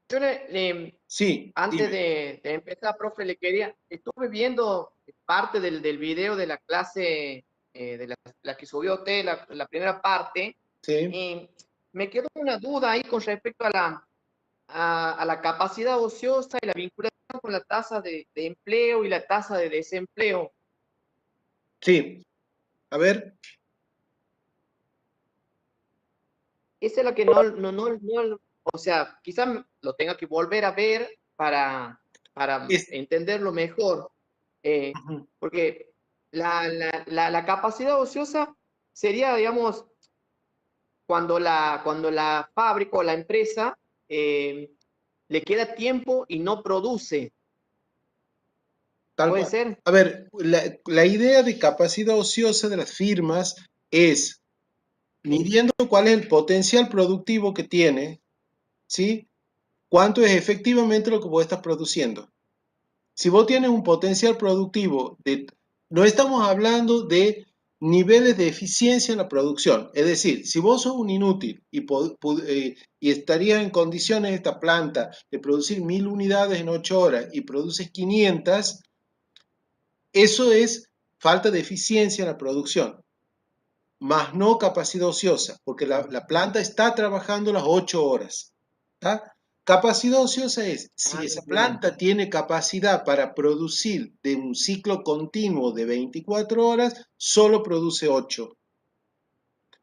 Yo Sí, antes dime. de empezar, profe, estuve viendo parte del video de la clase, de la que subió usted, la primera parte, Sí, y me quedó una duda ahí con respecto a la capacidad ociosa y la vinculación con la tasa de empleo y la tasa de desempleo. sí. A ver, Esa es la que o sea, quizás lo tenga que volver a ver para es, entenderlo mejor, eh, ujú. porque la capacidad ociosa sería, digamos, cuando la fábrica o la empresa eh, le queda tiempo y no produce. Tal ¿Puede cual. ser? A ver, la idea de capacidad ociosa de las firmas es Sí. midiendo cuál es el potencial productivo que tiene, ¿sí? Cuánto es efectivamente lo que vos estás produciendo. Si vos tienes un potencial productivo no estamos hablando de niveles de eficiencia en la producción. Es decir, si vos sos un inútil y estarías en condiciones esta planta de producir 1000 unidades en 8 horas y produces 500, eso es falta de eficiencia en la producción, más no capacidad ociosa, porque la planta está trabajando las 8 horas. ¿Tá? Capacidad ociosa es si Ah, esa bien. planta tiene capacidad para producir de un ciclo continuo de 24 horas, solo produce 8.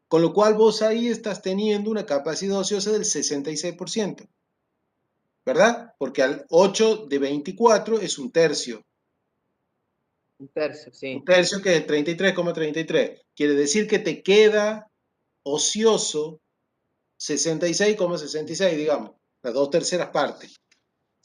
Con lo cual vos ahí estás teniendo una capacidad ociosa del 66%, ¿verdad? Porque al 8 de 24 es un tercio. Un tercio, Un sí. tercio que es 33,33. Quiere decir que te queda ocioso 66,66, digamos, las dos terceras partes.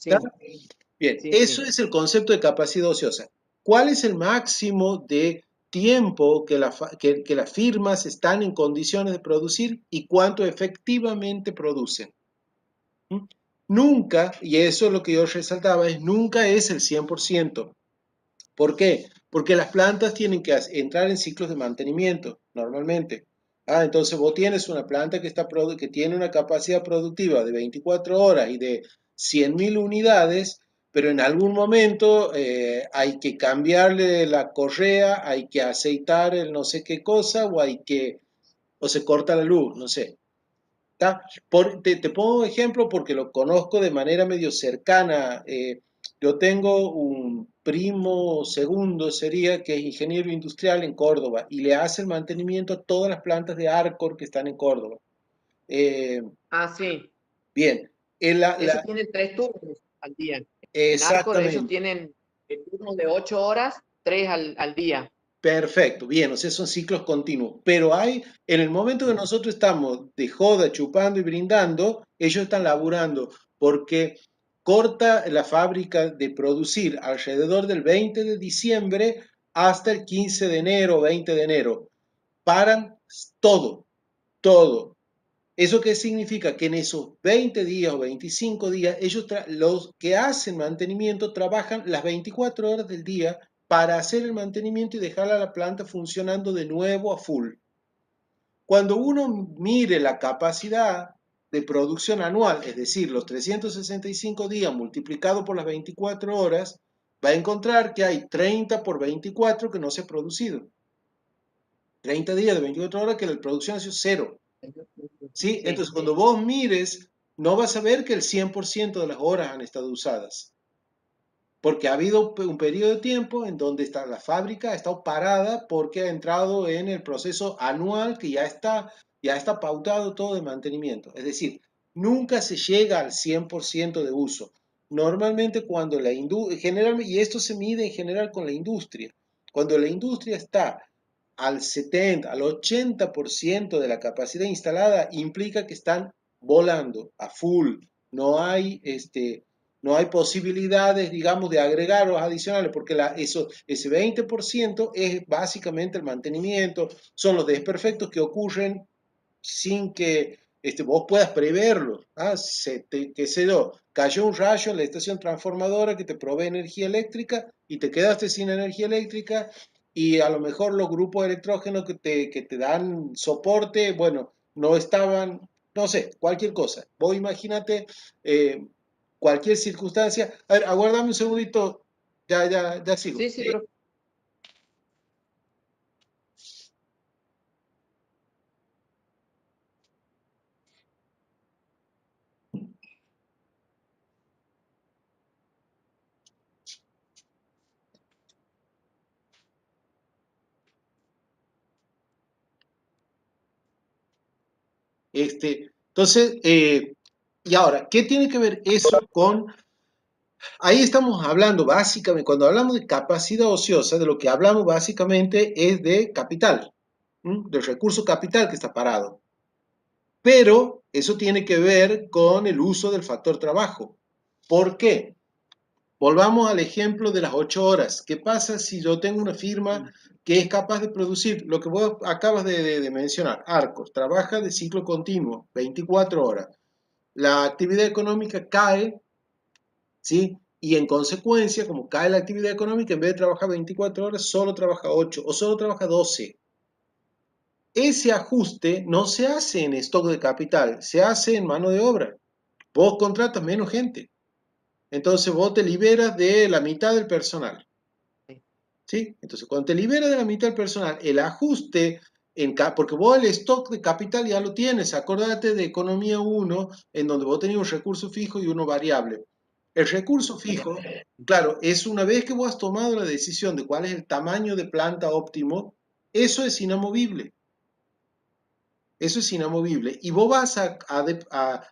¿Está? Sí, Bien, sí, eso sí. es el concepto de capacidad ociosa. ¿Cuál es el máximo de tiempo que las firmas están en condiciones de producir y cuánto efectivamente producen? ¿Mm? Nunca, y eso es lo que yo resaltaba, nunca es el 100%. ¿Por qué? Porque las plantas tienen que entrar en ciclos de mantenimiento, normalmente. Entonces vos tienes una planta que tiene una capacidad productiva de 24 horas y de 100.000 unidades, pero en algún momento hay que cambiarle la correa, hay que aceitar el no sé qué cosa, o se corta la luz, no sé. Te pongo ejemplo porque lo conozco de manera medio cercana. Yo tengo un primo segundo, sería, que es ingeniero industrial en Córdoba y le hace el mantenimiento a todas las plantas de Arcor que están en Córdoba. Eh, Ah, sí. bien, Esos tienen 3 turnos al día. En Arcor, esos exactamente, tienen turnos de 8 horas, tres al día. perfecto, bien, o sea, son ciclos continuos. Pero en el momento que nosotros estamos de joda, chupando y brindando, ellos están laburando porque corta la fábrica de producir alrededor del 20 de diciembre hasta el 15 de enero, 20 de enero. Paran todo, todo. ¿Eso qué significa? Que en esos 20 días o 25 días, los que hacen mantenimiento trabajan las 24 horas del día para hacer el mantenimiento y dejar a la planta funcionando de nuevo a full. Cuando uno mire la capacidad de producción anual, es decir, los 365 días multiplicado por las 24 horas, va a encontrar que hay 30 por 24 que no se ha producido. 30 días de 24 horas que la producción ha sido cero. ¿Sí? Sí, Entonces, cuando vos mires, no vas a ver que el 100% de las horas han estado usadas, porque ha habido un periodo de tiempo en donde la fábrica ha estado parada porque ha entrado en el proceso anual que ya está pautado todo de mantenimiento. Es decir, nunca se llega al 100% de uso. Normalmente cuando la industria, y esto se mide en general con la industria, cuando la industria está al 70, al 80% de la capacidad instalada, implica que están volando a full. No hay, no hay posibilidades, digamos, de agregar o adicionales, porque ese 20% es básicamente el mantenimiento, son los desperfectos que ocurren sin que vos puedas preverlo. Qué sé yo, cayó un rayo en la estación transformadora que te provee energía eléctrica y te quedaste sin energía eléctrica y a lo mejor los grupos electrógenos que te dan soporte, bueno, no estaban, no sé, cualquier cosa. Vos imagínate, cualquier circunstancia. A ver, aguárdame un segundito, ya sigo. Sí, sí, profe. Entonces, y ahora, ¿qué tiene que ver eso con? Ahí estamos hablando básicamente, cuando hablamos de capacidad ociosa, de lo que hablamos básicamente es de capital, del recurso capital que está parado. Pero eso tiene que ver con el uso del factor trabajo. ¿Por qué? Volvamos al ejemplo de las 8 horas. ¿Qué pasa si yo tengo una firma que es capaz de producir lo que vos acabas de mencionar? Arcos, trabaja de ciclo continuo, 24 horas. La actividad económica cae, ¿sí? Y en consecuencia, como cae la actividad económica, en vez de trabajar 24 horas, solo trabaja 8 o solo trabaja 12. Ese ajuste no se hace en stock de capital, se hace en mano de obra. Vos contratas menos gente. Entonces vos te liberas de la mitad del personal. ¿Sí? Entonces, cuando te liberas de la mitad del personal, el ajuste, porque vos el stock de capital ya lo tienes, acordate de Economía 1, en donde vos tenías un recurso fijo y uno variable. El recurso fijo, claro, es una vez que vos has tomado la decisión de cuál es el tamaño de planta óptimo, eso es inamovible. Eso es inamovible. Y vos vas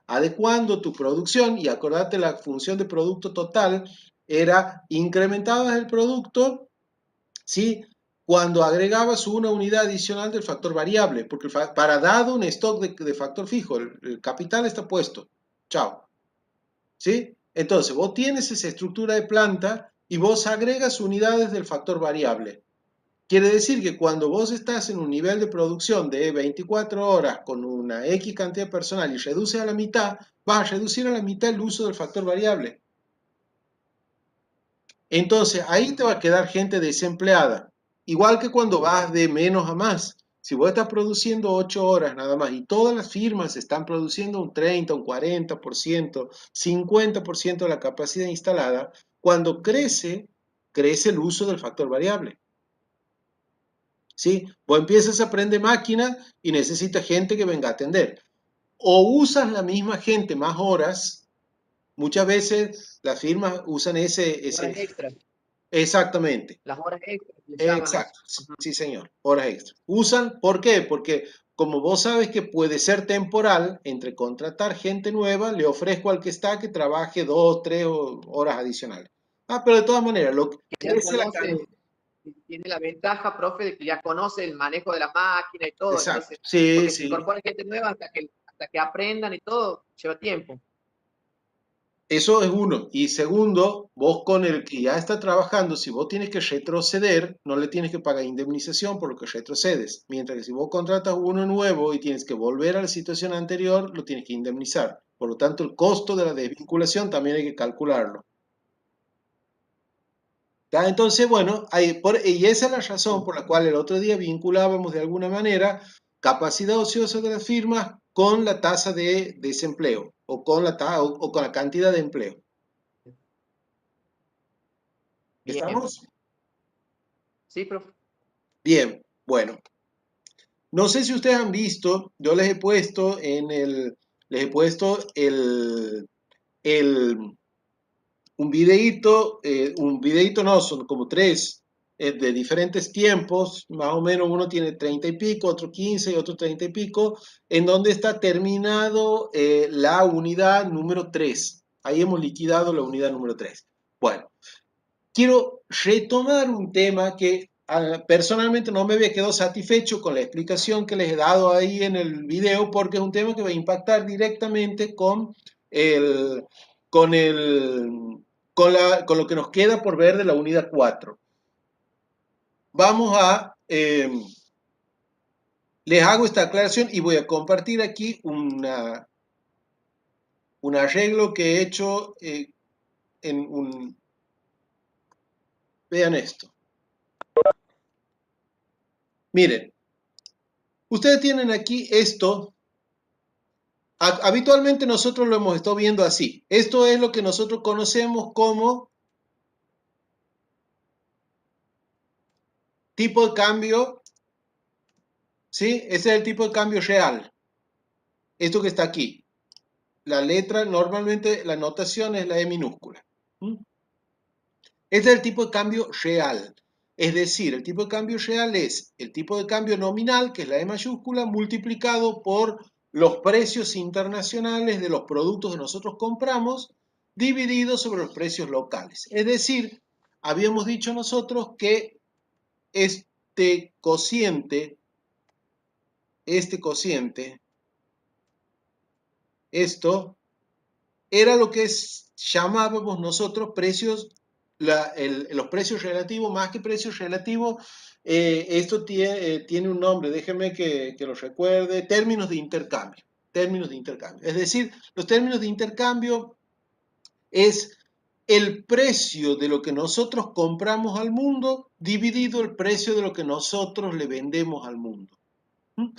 adecuando tu producción, y acordate, la función de producto total era incrementabas el producto, ¿sí? Cuando agregabas una unidad adicional del factor variable, porque para dado un stock de factor fijo, el capital está puesto. Chao. ¿Sí? Entonces, vos tienes esa estructura de planta y vos agregas unidades del factor variable. Quiere decir que cuando vos estás en un nivel de producción de 24 horas con una X cantidad de personal y reduces a la mitad, vas a reducir a la mitad el uso del factor variable. Entonces, ahí te va a quedar gente desempleada. Igual que cuando vas de menos a más. Si vos estás produciendo 8 horas nada más y todas las firmas están produciendo un 30, un 40%, 50% de la capacidad instalada, cuando crece el uso del factor variable. ¿Sí? Vos empiezas a aprender máquina y necesitas gente que venga a atender. O usas la misma gente más horas. Muchas veces las firmas usan Horas extras. exactamente. Las horas extras le llaman eso. Exacto, sí señor, horas extras. Usan, ¿por qué? Porque como vos sabes que puede ser temporal, entre contratar gente nueva, le ofrezco al que está que trabaje 2, 3 horas adicionales. Pero de todas maneras, Que ya crece la cantidad. conoce, tiene la ventaja, profe, de que ya conoce el manejo de la máquina y todo. Exacto, Entonces, sí, porque si sí. incorpora gente nueva hasta que aprendan y todo, lleva tiempo. Eso es uno. Y segundo, vos con el que ya está trabajando, si vos tienes que retroceder, no le tienes que pagar indemnización por lo que retrocedes. Mientras que si vos contratas uno nuevo y tienes que volver a la situación anterior, lo tienes que indemnizar. Por lo tanto, el costo de la desvinculación también hay que calcularlo. ¿Tá? Entonces, bueno, y esa es la razón por la cual el otro día vinculábamos de alguna manera capacidad ociosa de las firmas con la tasa de desempleo o con o con la cantidad de empleo. Bien. ¿Estamos? Sí, profe. Bien, bueno. No sé si ustedes han visto, yo les he puesto el, un videíto no, son como tres, de diferentes tiempos, más o menos uno tiene 30 y pico, otro 15 y otro 30 y pico, en donde está terminado la unidad número 3. Ahí hemos liquidado la unidad número 3. Bueno, quiero retomar un tema que personalmente no me había quedado satisfecho con la explicación que les he dado ahí en el video, porque es un tema que va a impactar directamente el, con, el, con lo que nos queda por ver de la unidad 4. Vamos les hago esta aclaración y voy a compartir aquí un arreglo que he hecho vean esto. Miren, ustedes tienen aquí esto, Habitualmente nosotros lo hemos estado viendo así. Esto es lo que nosotros conocemos como tipo de cambio, ¿sí? Ese es el tipo de cambio real. Esto que está aquí. La letra, normalmente la notación es la E minúscula. ¿Mm? Este es el tipo de cambio real. Es decir, el tipo de cambio real es el tipo de cambio nominal, que es la E mayúscula, multiplicado por los precios internacionales de los productos que nosotros compramos, dividido sobre los precios locales. Es decir, habíamos dicho nosotros que este cociente, esto, era lo que llamábamos nosotros precios, los precios relativos, más que precios relativos, esto tiene un nombre, déjenme que lo recuerde, términos de intercambio. Términos de intercambio. Es decir, los términos de intercambio es el precio de lo que nosotros compramos al mundo dividido el precio de lo que nosotros le vendemos al mundo. ¿Mm?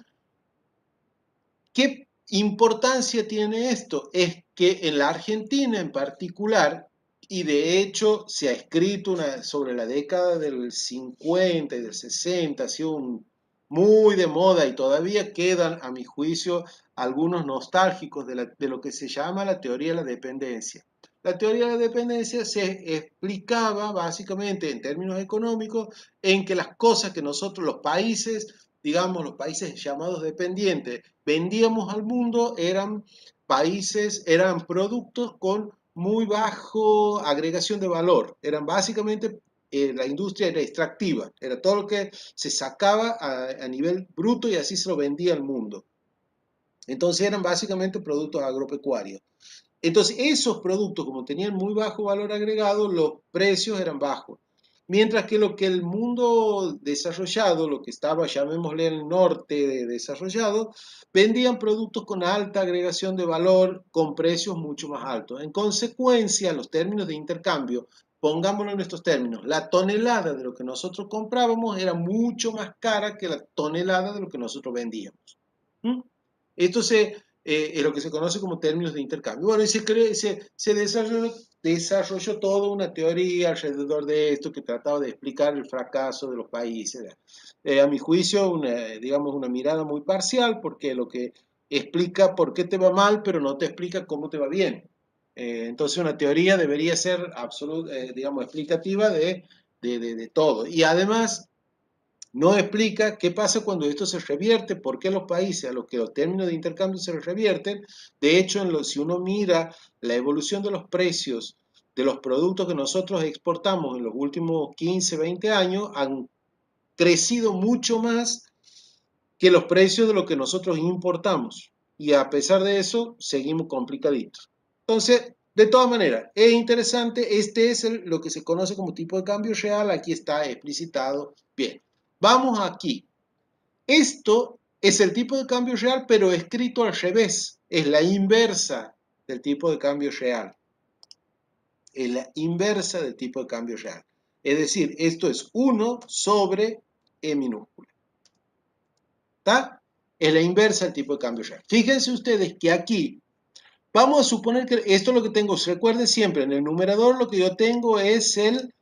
¿Qué importancia tiene esto? Es que en la Argentina en particular, y de hecho se ha escrito sobre la década del 50 y del 60, ha sido muy de moda y todavía quedan, a mi juicio, algunos nostálgicos de lo que se llama la teoría de la dependencia. La teoría de la dependencia se explicaba básicamente en términos económicos en que las cosas que nosotros, los países, digamos, los países llamados dependientes, vendíamos al mundo eran países, eran productos con muy bajo agregación de valor. Eran básicamente, la industria era extractiva, era todo lo que se sacaba a nivel bruto y así se lo vendía al mundo. Entonces eran básicamente productos agropecuarios. Entonces esos productos, como tenían muy bajo valor agregado, los precios eran bajos. Mientras que lo que el mundo desarrollado, lo que estaba, llamémosle el norte desarrollado, vendían productos con alta agregación de valor, con precios mucho más altos. En consecuencia, los términos de intercambio, pongámoslo en estos términos, la tonelada de lo que nosotros comprábamos era mucho más cara que la tonelada de lo que nosotros vendíamos. ¿Mm? Esto es lo que se conoce como términos de intercambio. Bueno, y se desarrolló toda una teoría alrededor de esto que trataba de explicar el fracaso de los países. A mi juicio, digamos, una mirada muy parcial, porque lo que explica por qué te va mal, pero no te explica cómo te va bien. Entonces, una teoría debería ser digamos, explicativa de todo. Y además, no explica qué pasa cuando esto se revierte, por qué los países a los que los términos de intercambio se revierten. De hecho, si uno mira la evolución de los precios de los productos que nosotros exportamos en los últimos 15, 20 años, han crecido mucho más que los precios de lo que nosotros importamos. Y a pesar de eso, seguimos complicaditos. Entonces, de todas maneras, es interesante. Este es lo que se conoce como tipo de cambio real. Aquí está explicitado. Bien, vamos aquí. Esto es el tipo de cambio real, pero escrito al revés. Es la inversa del tipo de cambio real. Es la inversa del tipo de cambio real. Es decir, esto es 1 sobre E minúscula. ¿Está? Es la inversa del tipo de cambio real. Fíjense ustedes que aquí, vamos a suponer que esto es lo que tengo. Recuerden siempre, en el numerador lo que yo tengo es el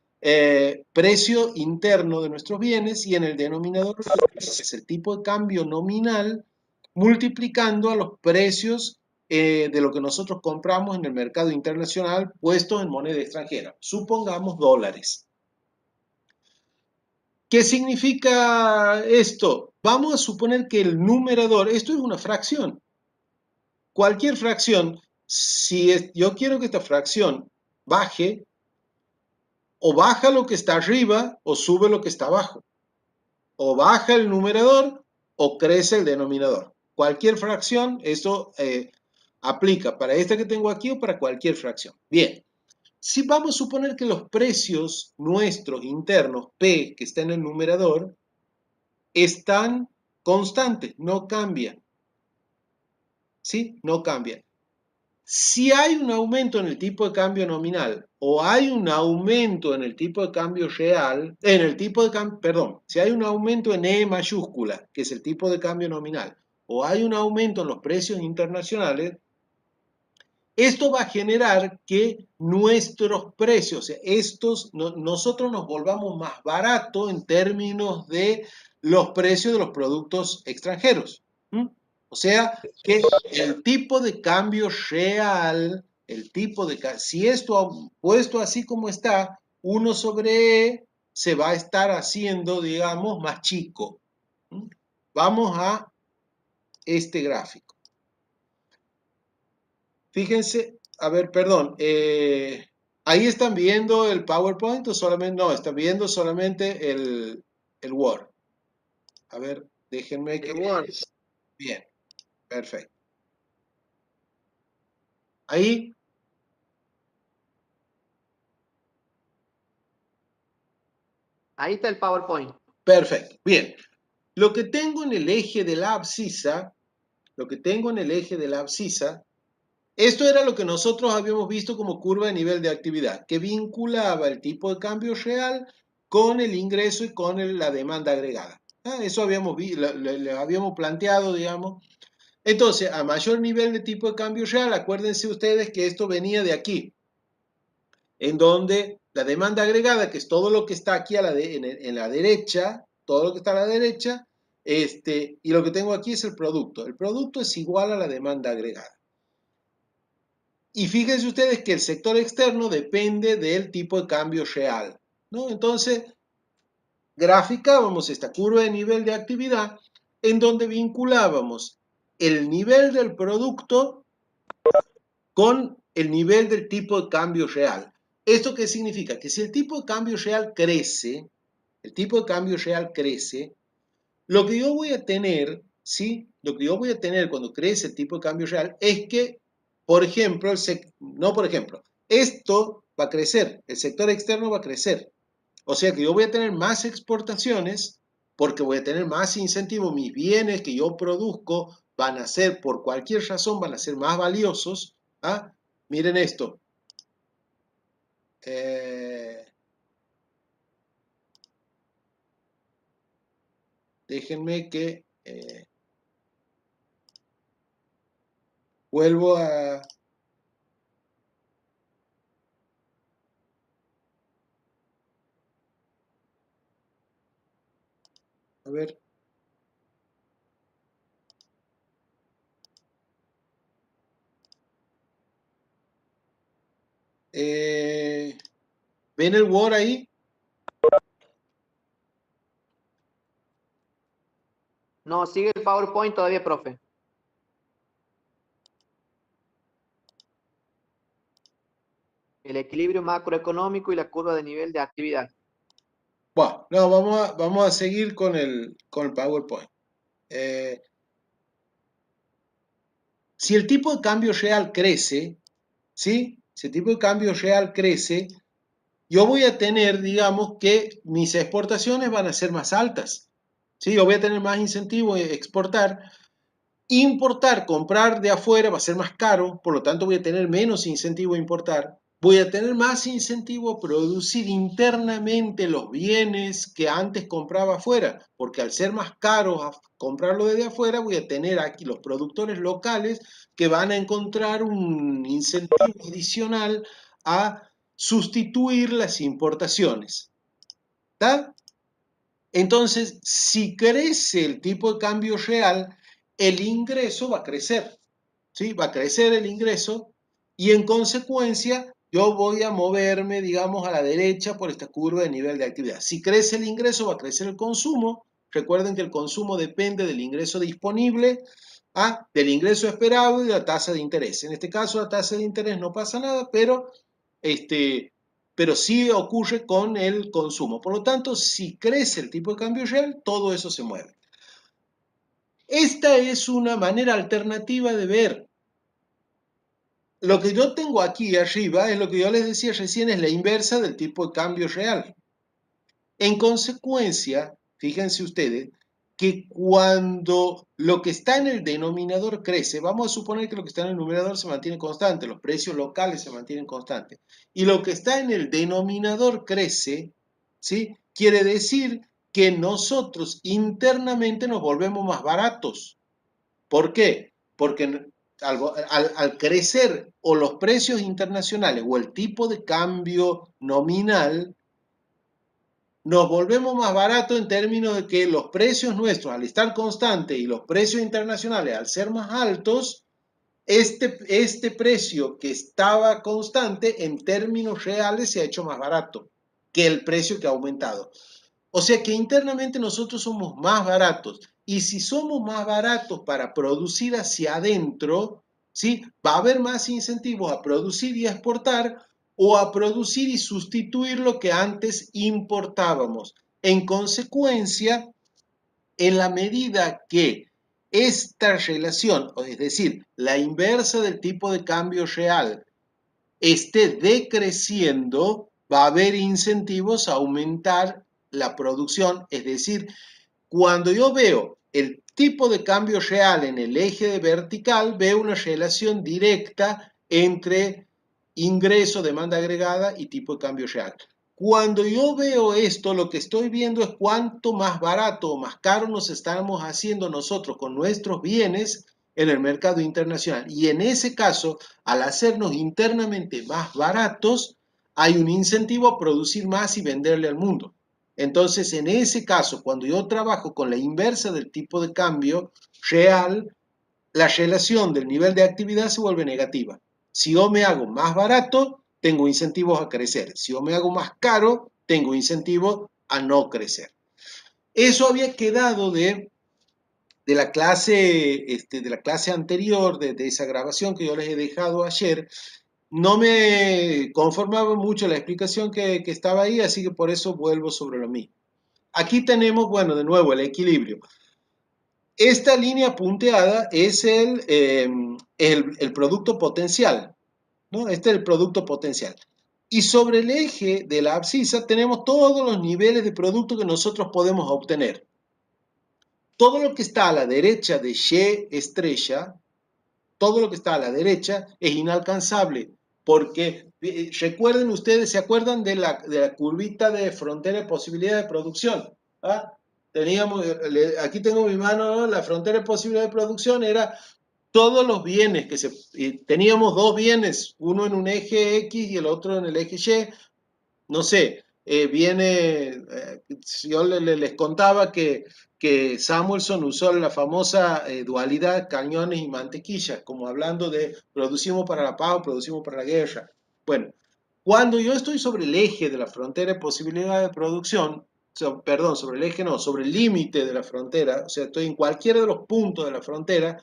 precio interno de nuestros bienes y en el denominador es el tipo de cambio nominal multiplicando a los precios de lo que nosotros compramos en el mercado internacional puestos en moneda extranjera. Supongamos dólares. ¿Qué significa esto? Vamos a suponer que el numerador, esto es una fracción. Cualquier fracción, si yo quiero que esta fracción baje, o baja lo que está arriba o sube lo que está abajo. O baja el numerador o crece el denominador. Cualquier fracción, esto aplica para esta que tengo aquí o para cualquier fracción. Bien, si vamos a suponer que los precios nuestros internos, P, que está en el numerador, están constantes, no cambian. ¿Sí? No cambian. Si hay un aumento en el tipo de cambio nominal o hay un aumento en el tipo de cambio real, si hay un aumento en E mayúscula, que es el tipo de cambio nominal, o hay un aumento en los precios internacionales, esto va a generar que nuestros precios, o sea, nosotros nos volvamos más baratos en términos de los precios de los productos extranjeros. O sea, que el tipo de cambio real, si esto puesto así como está, 1 sobre E se va a estar haciendo, digamos, más chico. Vamos a este gráfico. Fíjense, a ver, perdón, ahí están viendo el PowerPoint o solamente, no, están viendo solamente el Word. A ver, déjenme que... Bien, perfecto. Ahí, Ahí está el PowerPoint. perfecto, bien. Lo que tengo en el eje de la abscisa, esto era lo que nosotros habíamos visto como curva de nivel de actividad, que vinculaba el tipo de cambio real con el ingreso y con la demanda agregada. Eso le habíamos planteado, digamos. Entonces, a mayor nivel de tipo de cambio real, acuérdense ustedes que esto venía de aquí, en donde la demanda agregada, que es todo lo que está aquí en la derecha, todo lo que está a la derecha, y lo que tengo aquí es el producto. El producto es igual a la demanda agregada. Y fíjense ustedes que el sector externo depende del tipo de cambio real, ¿no? Entonces, graficábamos esta curva de nivel de actividad en donde vinculábamos el nivel del producto con el nivel del tipo de cambio real. ¿Esto qué significa? Que si el tipo de cambio real crece, lo que yo voy a tener, ¿sí? Lo que yo voy a tener cuando crece el tipo de cambio real es que, por ejemplo, esto va a crecer, el sector externo va a crecer. O sea que yo voy a tener más exportaciones porque voy a tener más incentivos. Mis bienes que yo produzco van a ser, por cualquier razón, van a ser más valiosos. ¿Ah? Miren esto. Déjenme que vuelvo a... A ver. ¿Ven el Word ahí? No, sigue el PowerPoint todavía, profe. El equilibrio macroeconómico y la curva de nivel de actividad. Bueno, no, vamos a seguir con el PowerPoint. Si el tipo de cambio real crece, ¿sí? Si el tipo de cambio real crece, yo voy a tener, digamos, que mis exportaciones van a ser más altas. ¿Sí? Yo voy a tener más incentivo de exportar. Importar, comprar de afuera va a ser más caro, por lo tanto voy a tener menos incentivo a importar. Voy a tener más incentivo a producir internamente los bienes que antes compraba afuera, porque al ser más caro a comprarlo desde afuera, voy a tener aquí los productores locales que van a encontrar un incentivo adicional a sustituir las importaciones. ¿Está? Entonces, si crece el tipo de cambio real, el ingreso va a crecer, ¿sí? Va a crecer el ingreso y en consecuencia yo voy a moverme, digamos, a la derecha por esta curva de nivel de actividad. Si crece el ingreso, va a crecer el consumo. Recuerden que el consumo depende del ingreso disponible, del ingreso esperado y de la tasa de interés. En este caso, la tasa de interés no pasa nada, pero sí ocurre con el consumo. Por lo tanto, si crece el tipo de cambio real, todo eso se mueve. Esta es una manera alternativa de ver. Lo que yo tengo aquí arriba es lo que yo les decía recién, es la inversa del tipo de cambio real. En consecuencia, fíjense ustedes, que cuando lo que está en el denominador crece, vamos a suponer que lo que está en el numerador se mantiene constante, los precios locales se mantienen constantes, y lo que está en el denominador crece, ¿sí? Quiere decir que nosotros internamente nos volvemos más baratos. ¿Por qué? Porque al crecer o los precios internacionales o el tipo de cambio nominal, nos volvemos más baratos en términos de que los precios nuestros, al estar constantes y los precios internacionales al ser más altos, este precio que estaba constante en términos reales se ha hecho más barato que el precio que ha aumentado. O sea que internamente nosotros somos más baratos. Y si somos más baratos para producir hacia adentro, ¿sí? Va a haber más incentivos a producir y a exportar o a producir y sustituir lo que antes importábamos. En consecuencia, en la medida que esta relación, es decir, la inversa del tipo de cambio real, esté decreciendo, va a haber incentivos a aumentar la producción. Es decir, cuando yo veo el tipo de cambio real en el eje de vertical, veo una relación directa entre ingreso, demanda agregada y tipo de cambio real. Cuando yo veo esto, lo que estoy viendo es cuánto más barato o más caro nos estamos haciendo nosotros con nuestros bienes en el mercado internacional. Y en ese caso, al hacernos internamente más baratos, hay un incentivo a producir más y venderle al mundo. Entonces, en ese caso, cuando yo trabajo con la inversa del tipo de cambio real, la relación del nivel de actividad se vuelve negativa. Si yo me hago más barato, tengo incentivos a crecer. Si yo me hago más caro, tengo incentivos a no crecer. Eso había quedado de la clase anterior, de esa grabación que yo les he dejado ayer. No me conformaba mucho la explicación que estaba ahí, así que por eso vuelvo sobre lo mismo. Aquí tenemos, bueno, de nuevo el equilibrio. Esta línea punteada es el producto potencial, ¿no? Este es el producto potencial. Y sobre el eje de la abscisa tenemos todos los niveles de producto que nosotros podemos obtener. Todo lo que está a la derecha de Y estrella, todo lo que está a la derecha es inalcanzable, porque recuerden ustedes, ¿se acuerdan de la curvita de frontera de posibilidad de producción? ¿Ah? Teníamos, aquí tengo mi mano, ¿no? La frontera de posibilidad de producción era todos los bienes teníamos dos bienes, uno en un eje X y el otro en el eje Y. No sé, yo les contaba que Samuelson usó la famosa dualidad cañones y mantequilla, como hablando de producimos para la paz o producimos para la guerra. Bueno, cuando yo estoy sobre el eje de la frontera de posibilidad de producción, perdón, sobre el eje no, sobre el límite de la frontera, o sea, estoy en cualquiera de los puntos de la frontera,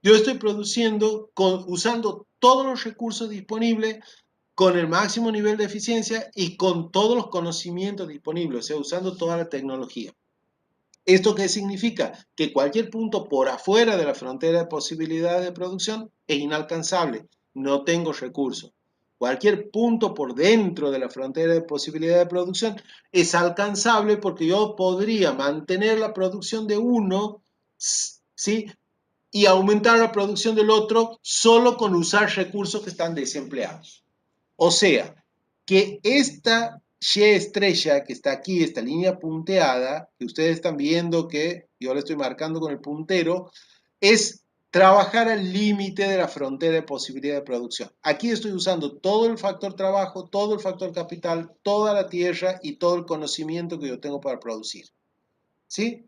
yo estoy produciendo usando todos los recursos disponibles con el máximo nivel de eficiencia y con todos los conocimientos disponibles, o sea, usando toda la tecnología. ¿Esto qué significa? Que cualquier punto por afuera de la frontera de posibilidad de producción es inalcanzable, no tengo recursos. Cualquier punto por dentro de la frontera de posibilidad de producción es alcanzable porque yo podría mantener la producción de uno, ¿sí? Y aumentar la producción del otro solo con usar recursos que están desempleados. O sea, que esta Y estrella que está aquí, esta línea punteada, que ustedes están viendo que yo le estoy marcando con el puntero, es trabajar al límite de la frontera de posibilidad de producción. Aquí estoy usando todo el factor trabajo, todo el factor capital, toda la tierra y todo el conocimiento que yo tengo para producir. ¿Sí?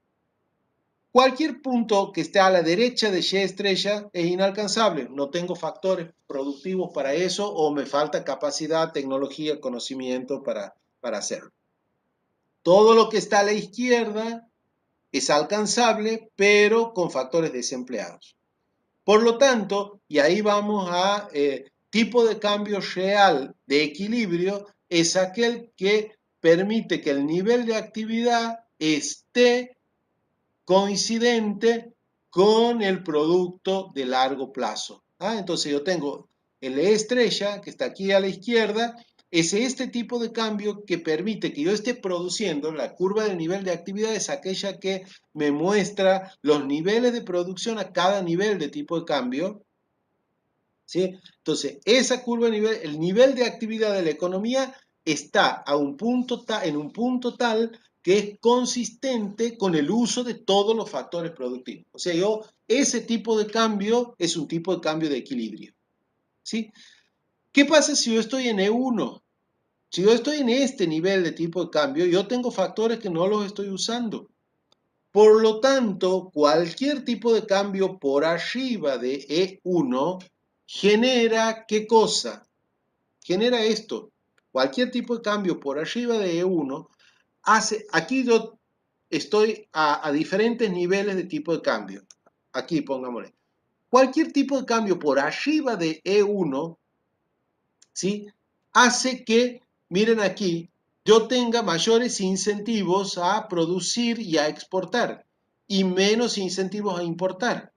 Cualquier punto que esté a la derecha de Y estrella es inalcanzable. No tengo factores productivos para eso o me falta capacidad, tecnología, conocimiento para hacerlo. Todo lo que está a la izquierda es alcanzable, pero con factores desempleados. Por lo tanto, y ahí vamos a tipo de cambio real de equilibrio, es aquel que permite que el nivel de actividad esté coincidente con el producto de largo plazo. Entonces yo tengo el E estrella, que está aquí a la izquierda, es este tipo de cambio que permite que yo esté produciendo. La curva del nivel de actividad es aquella que me muestra los niveles de producción a cada nivel de tipo de cambio. ¿Sí? Entonces, esa curva, el nivel de actividad de la economía está en un punto tal que es consistente con el uso de todos los factores productivos. O sea, ese tipo de cambio es un tipo de cambio de equilibrio. ¿Sí? ¿Qué pasa si yo estoy en E1? Si yo estoy en este nivel de tipo de cambio, yo tengo factores que no los estoy usando. Por lo tanto, cualquier tipo de cambio por arriba de E1 genera ¿qué cosa? Genera esto. Cualquier tipo de cambio por arriba de E1 hace, aquí yo estoy a diferentes niveles de tipo de cambio. Aquí pongámosle. Cualquier tipo de cambio por arriba de E1, ¿sí? Hace que, miren aquí, yo tenga mayores incentivos a producir y a exportar y menos incentivos a importar.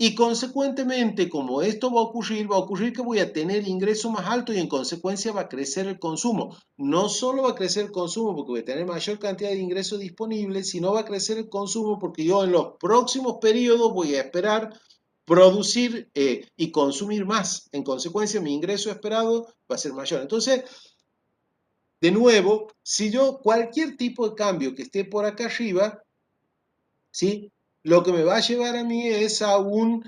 Y consecuentemente, como esto va a ocurrir que voy a tener ingresos más altos y en consecuencia va a crecer el consumo. No solo va a crecer el consumo porque voy a tener mayor cantidad de ingresos disponibles, sino va a crecer el consumo porque yo en los próximos periodos voy a esperar producir y consumir más. En consecuencia, mi ingreso esperado va a ser mayor. Entonces, de nuevo, si yo cualquier tipo de cambio que esté por acá arriba, ¿sí? Lo que me va a llevar a mí es a un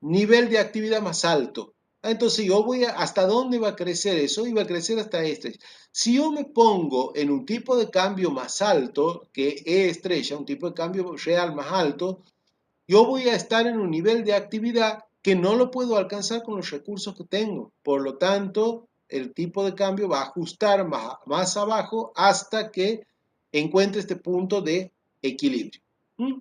nivel de actividad más alto. Entonces yo voy ¿hasta dónde va a crecer eso? Y va a crecer hasta este. Si yo me pongo en un tipo de cambio más alto, que E estrella, un tipo de cambio real más alto, yo voy a estar en un nivel de actividad que no lo puedo alcanzar con los recursos que tengo. Por lo tanto, el tipo de cambio va a ajustar más abajo hasta que encuentre este punto de equilibrio. ¿Mm?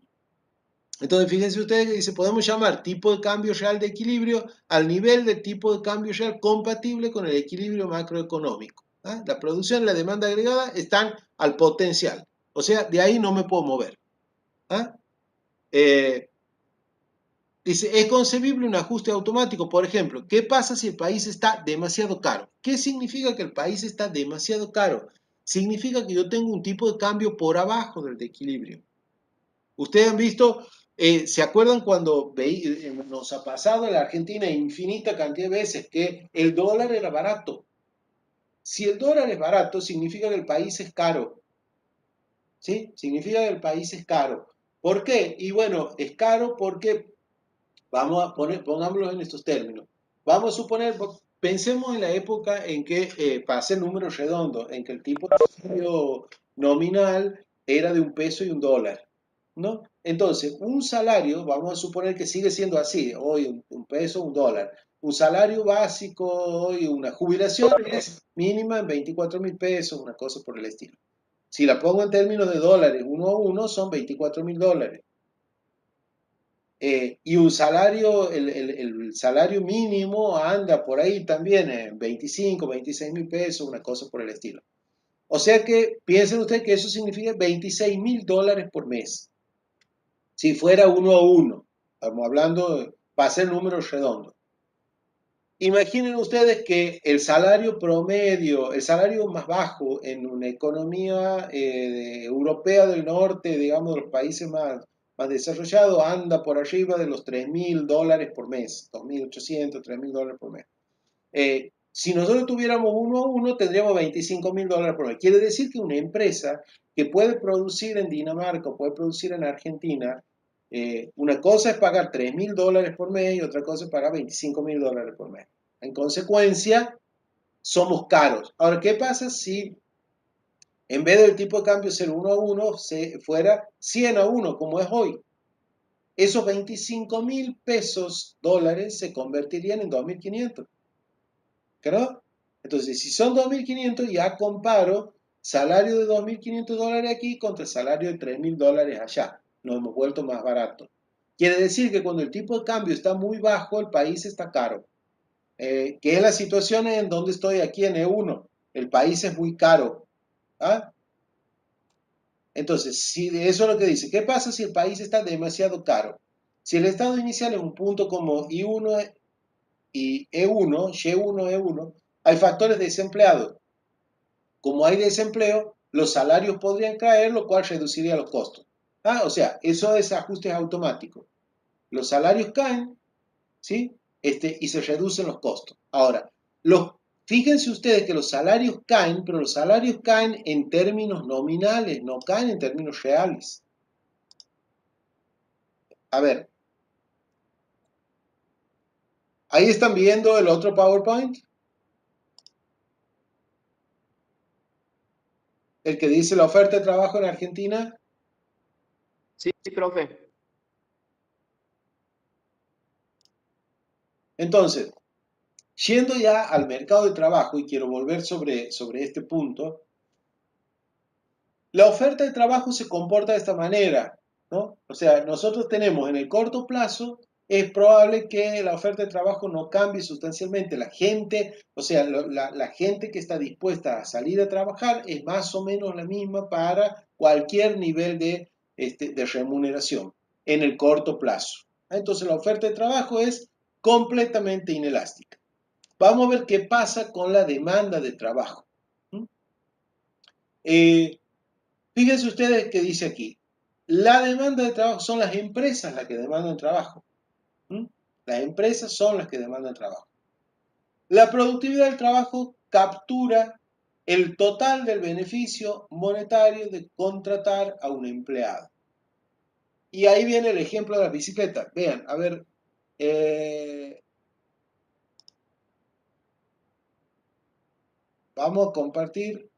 Entonces, fíjense ustedes que dice, podemos llamar tipo de cambio real de equilibrio al nivel de tipo de cambio real compatible con el equilibrio macroeconómico. ¿Ah? La producción y la demanda agregada están al potencial. O sea, de ahí no me puedo mover. ¿Ah? Dice, es concebible un ajuste automático. Por ejemplo, ¿qué pasa si el país está demasiado caro? ¿Qué significa que el país está demasiado caro? Significa que yo tengo un tipo de cambio por abajo del de equilibrio. Ustedes han visto, ¿se acuerdan cuando nos ha pasado en la Argentina infinita cantidad de veces que el dólar era barato? Si el dólar es barato, significa que el país es caro. ¿Sí? Significa que el país es caro. ¿Por qué? Y bueno, es caro porque, vamos a poner, pongámoslo en estos términos. Vamos a suponer, pensemos en la época en que, para hacer números redondos, en que el tipo de cambio nominal era de $1 y $1. ¿No? Entonces, un salario, vamos a suponer que sigue siendo así, hoy un peso, $1. Un salario básico, hoy una jubilación es mínima en 24.000 pesos, una cosa por el estilo. Si la pongo en términos de dólares, uno a uno, son $24.000. Y un salario, el salario mínimo anda por ahí también en 25, 26.000 pesos, una cosa por el estilo. O sea que piensen ustedes que eso significa $26.000 por mes. Si fuera uno a uno, estamos hablando, va a ser números redondos. Imaginen ustedes que el salario promedio, el salario más bajo en una economía europea del norte, digamos, de los países más desarrollados, anda por arriba de los $3.000 por mes, 2.800, $3.000 por mes. Si nosotros tuviéramos uno a uno, tendríamos $25.000 por mes. Quiere decir que una empresa que puede producir en Dinamarca o puede producir en Argentina, una cosa es pagar $3.000 por mes y otra cosa es pagar $25.000 por mes. En consecuencia, somos caros. Ahora, ¿qué pasa si en vez del tipo de cambio ser uno a uno, fuera 100 a 1, como es hoy? Esos 25.000 pesos dólares se convertirían en 2.500. ¿Claro? Entonces, si son 2.500, ya comparo salario de $2.500 aquí contra el salario de $3.000 allá. Nos hemos vuelto más baratos. Quiere decir que cuando el tipo de cambio está muy bajo, el país está caro. Que es la situación en donde estoy aquí en E1. El país es muy caro. ¿Ah? Entonces, si eso es lo que dice. ¿Qué pasa si el país está demasiado caro? Si el estado inicial es un punto como I1 y E1, Y1, E1, hay factores desempleados. Como hay desempleo, los salarios podrían caer, lo cual reduciría los costos. O sea, eso es ajustes automáticos. Los salarios caen, ¿sí? Y se reducen los costos. Ahora, Fíjense ustedes que los salarios caen, pero los salarios caen en términos nominales, no caen en términos reales. A ver, ahí están viendo el otro PowerPoint, el que dice la oferta de trabajo en Argentina. Sí, profe. Entonces, yendo ya al mercado de trabajo, y quiero volver sobre este punto, la oferta de trabajo se comporta de esta manera, ¿no? O sea, nosotros tenemos en el corto plazo, es probable que la oferta de trabajo no cambie sustancialmente. La gente, o sea, la gente que está dispuesta a salir a trabajar es más o menos la misma para cualquier nivel de remuneración en el corto plazo. Entonces, la oferta de trabajo es completamente inelástica. Vamos a ver qué pasa con la demanda de trabajo. Eh, Fíjense ustedes que dice aquí, la demanda de trabajo son las empresas las que demandan trabajo. ¿Mm? Las empresas son las que demandan trabajo. La productividad del trabajo captura el total del beneficio monetario de contratar a un empleado. Y ahí viene el ejemplo de la bicicleta. Vean, a ver, vamos a compartir.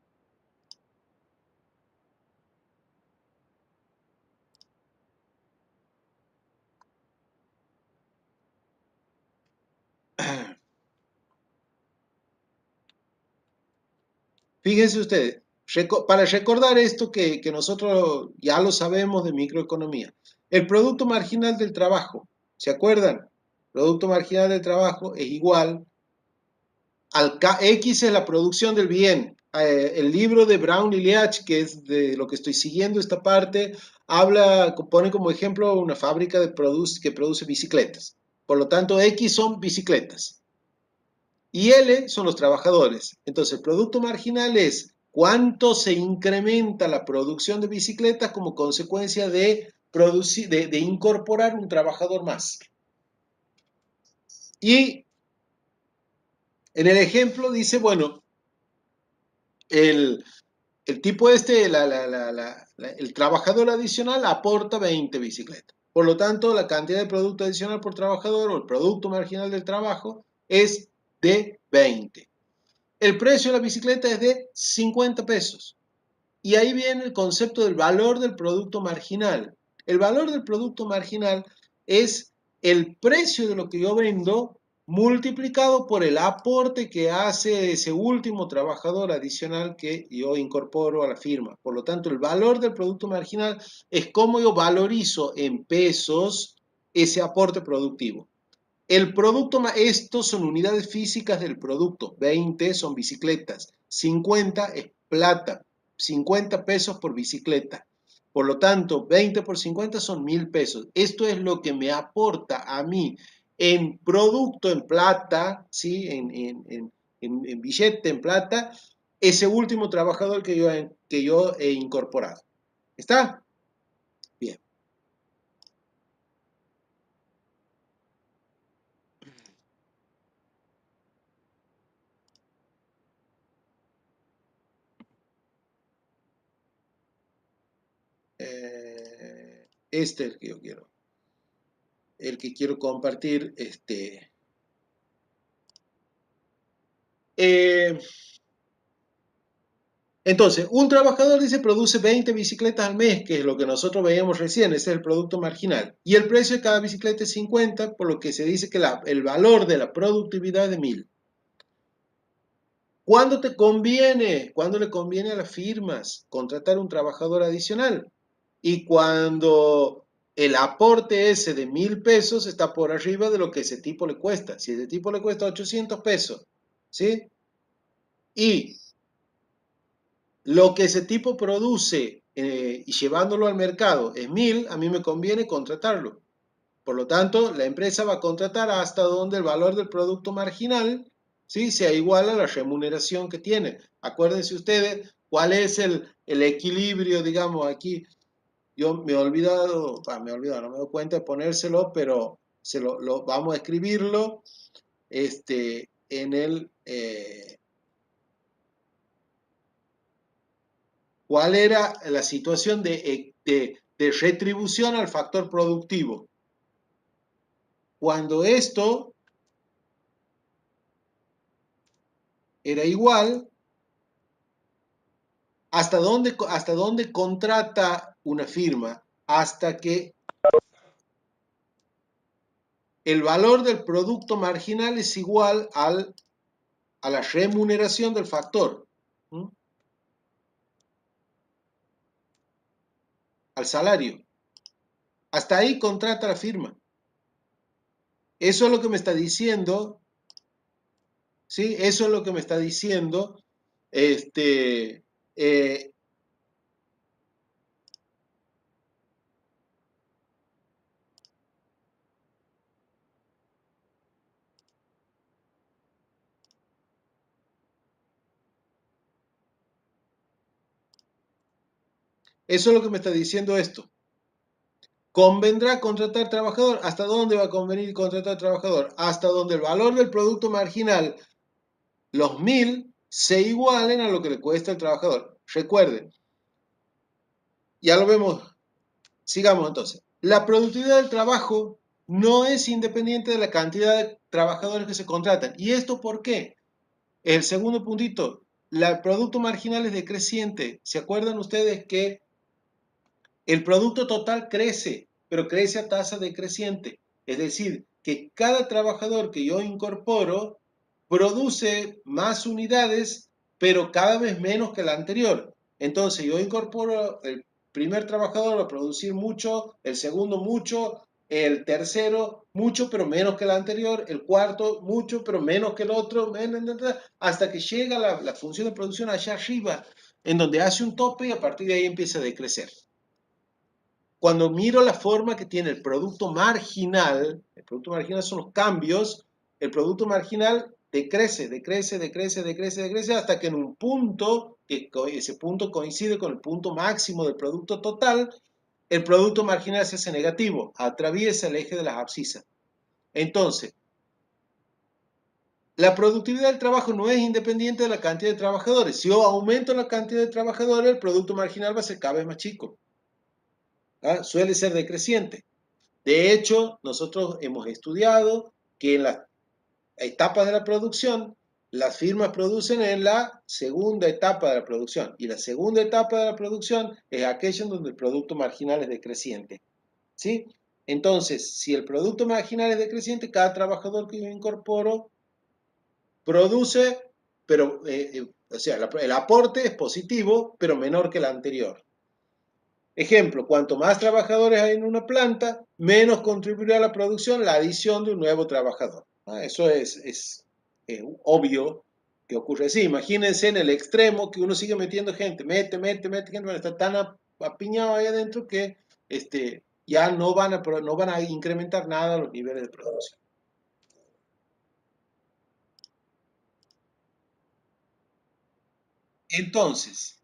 Fíjense ustedes, para recordar esto que nosotros ya lo sabemos de microeconomía, el producto marginal del trabajo, ¿se acuerdan? Producto marginal del trabajo es igual al X es la producción del bien. El libro de Brown y Leach, que es de lo que estoy siguiendo esta parte, pone como ejemplo una fábrica que produce bicicletas. Por lo tanto, X son bicicletas y L son los trabajadores. Entonces, el producto marginal es cuánto se incrementa la producción de bicicletas como consecuencia de incorporar un trabajador más. Y en el ejemplo dice, bueno, el, el tipo el trabajador adicional aporta 20 bicicletas. Por lo tanto, la cantidad de producto adicional por trabajador o el producto marginal del trabajo es de 20. El precio de la bicicleta es de 50 pesos. Y ahí viene el concepto del valor del producto marginal. El valor del producto marginal es el precio de lo que yo vendo multiplicado por el aporte que hace ese último trabajador adicional que yo incorporo a la firma. Por lo tanto, el valor del producto marginal es cómo yo valorizo en pesos ese aporte productivo. El producto, estos son unidades físicas del producto, 20 son bicicletas, 50 es plata, 50 pesos por bicicleta. Por lo tanto, 20 por 50 son 1000 pesos. Esto es lo que me aporta a mí en producto, en plata, ¿sí? en billete, en plata, ese último trabajador que yo he incorporado. ¿Está? Bien. Este es el que yo quiero. El que quiero compartir. Entonces, un trabajador dice produce 20 bicicletas al mes, que es lo que nosotros veíamos recién, ese es el producto marginal. Y el precio de cada bicicleta es 50, por lo que se dice que el valor de la productividad es de 1000. ¿Cuándo te conviene? ¿Cuándo le conviene a las firmas contratar un trabajador adicional? Y cuando el aporte ese de 1000 pesos está por arriba de lo que ese tipo le cuesta. Si ese tipo le cuesta 800 pesos, ¿sí? Y lo que ese tipo produce y llevándolo al mercado es 1000, a mí me conviene contratarlo. Por lo tanto, la empresa va a contratar hasta donde el valor del producto marginal, ¿sí?, sea igual a la remuneración que tiene. Acuérdense ustedes cuál es el equilibrio, digamos, aquí. Yo me he olvidado, no me doy cuenta de ponérselo, pero vamos a escribirlo en el cuál era la situación de retribución al factor productivo. Cuando esto era igual, ¿hasta dónde contrata una firma? Hasta que el valor del producto marginal es igual a la remuneración del factor, ¿sí? Al salario. Hasta ahí contrata la firma. Eso es lo que me está diciendo, ¿sí? Eso es lo que me está diciendo, eh, eso es lo que me está diciendo esto. ¿Convendrá contratar trabajador? ¿Hasta dónde va a convenir contratar trabajador? Hasta donde el valor del producto marginal, los 1000, se igualen a lo que le cuesta el trabajador. Recuerden, ya lo vemos, sigamos entonces. La productividad del trabajo no es independiente de la cantidad de trabajadores que se contratan. ¿Y esto por qué? El segundo puntito, el producto marginal es decreciente. ¿Se acuerdan ustedes que el producto total crece, pero crece a tasa decreciente? Es decir, que cada trabajador que yo incorporo produce más unidades, pero cada vez menos que el anterior. Entonces yo incorporo el primer trabajador a producir mucho, el segundo mucho, el tercero mucho, pero menos que el anterior, el cuarto mucho, pero menos que el otro, hasta que llega la función de producción allá arriba, en donde hace un tope y a partir de ahí empieza a decrecer. Cuando miro la forma que tiene el producto marginal son los cambios, el producto marginal decrece hasta que en un punto, que ese punto coincide con el punto máximo del producto total, el producto marginal se hace negativo, atraviesa el eje de las abscisas. Entonces, la productividad del trabajo no es independiente de la cantidad de trabajadores. Si yo aumento la cantidad de trabajadores, el producto marginal va a ser cada vez más chico. ¿Ah? Suele ser decreciente. De hecho, nosotros hemos estudiado que en las etapas de la producción, las firmas producen en la segunda etapa de la producción. Y la segunda etapa de la producción es aquella en donde el producto marginal es decreciente. ¿Sí? Entonces, si el producto marginal es decreciente, cada trabajador que yo incorporo produce, pero, o sea, el aporte es positivo, pero menor que el anterior. Ejemplo, cuanto más trabajadores hay en una planta, menos contribuirá a la producción la adición de un nuevo trabajador. Eso es obvio que ocurre así. Imagínense en el extremo que uno sigue metiendo gente, mete gente, bueno, está tan apiñado ahí adentro que ya no van a incrementar nada los niveles de producción. Entonces,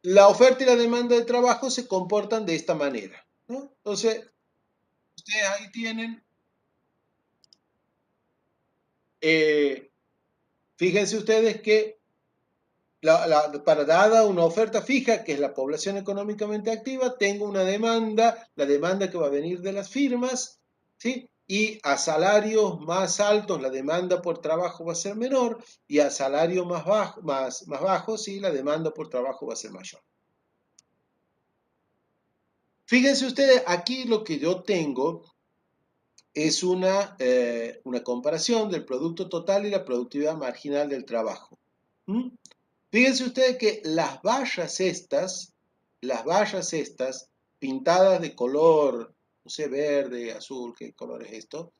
la oferta y la demanda de trabajo se comportan de esta manera, ¿no? Entonces, ustedes ahí tienen, fíjense ustedes que para dada una oferta fija, que es la población económicamente activa, tengo una demanda, la demanda que va a venir de las firmas, ¿sí? Y a salarios más altos la demanda por trabajo va a ser menor, y a salarios más bajos, ¿sí? La demanda por trabajo va a ser mayor. Fíjense ustedes, aquí lo que yo tengo es una comparación del producto total y la productividad marginal del trabajo. ¿Mm? Fíjense ustedes que las vallas estas, pintadas de color, no sé, verde, azul, ¿qué color es esto?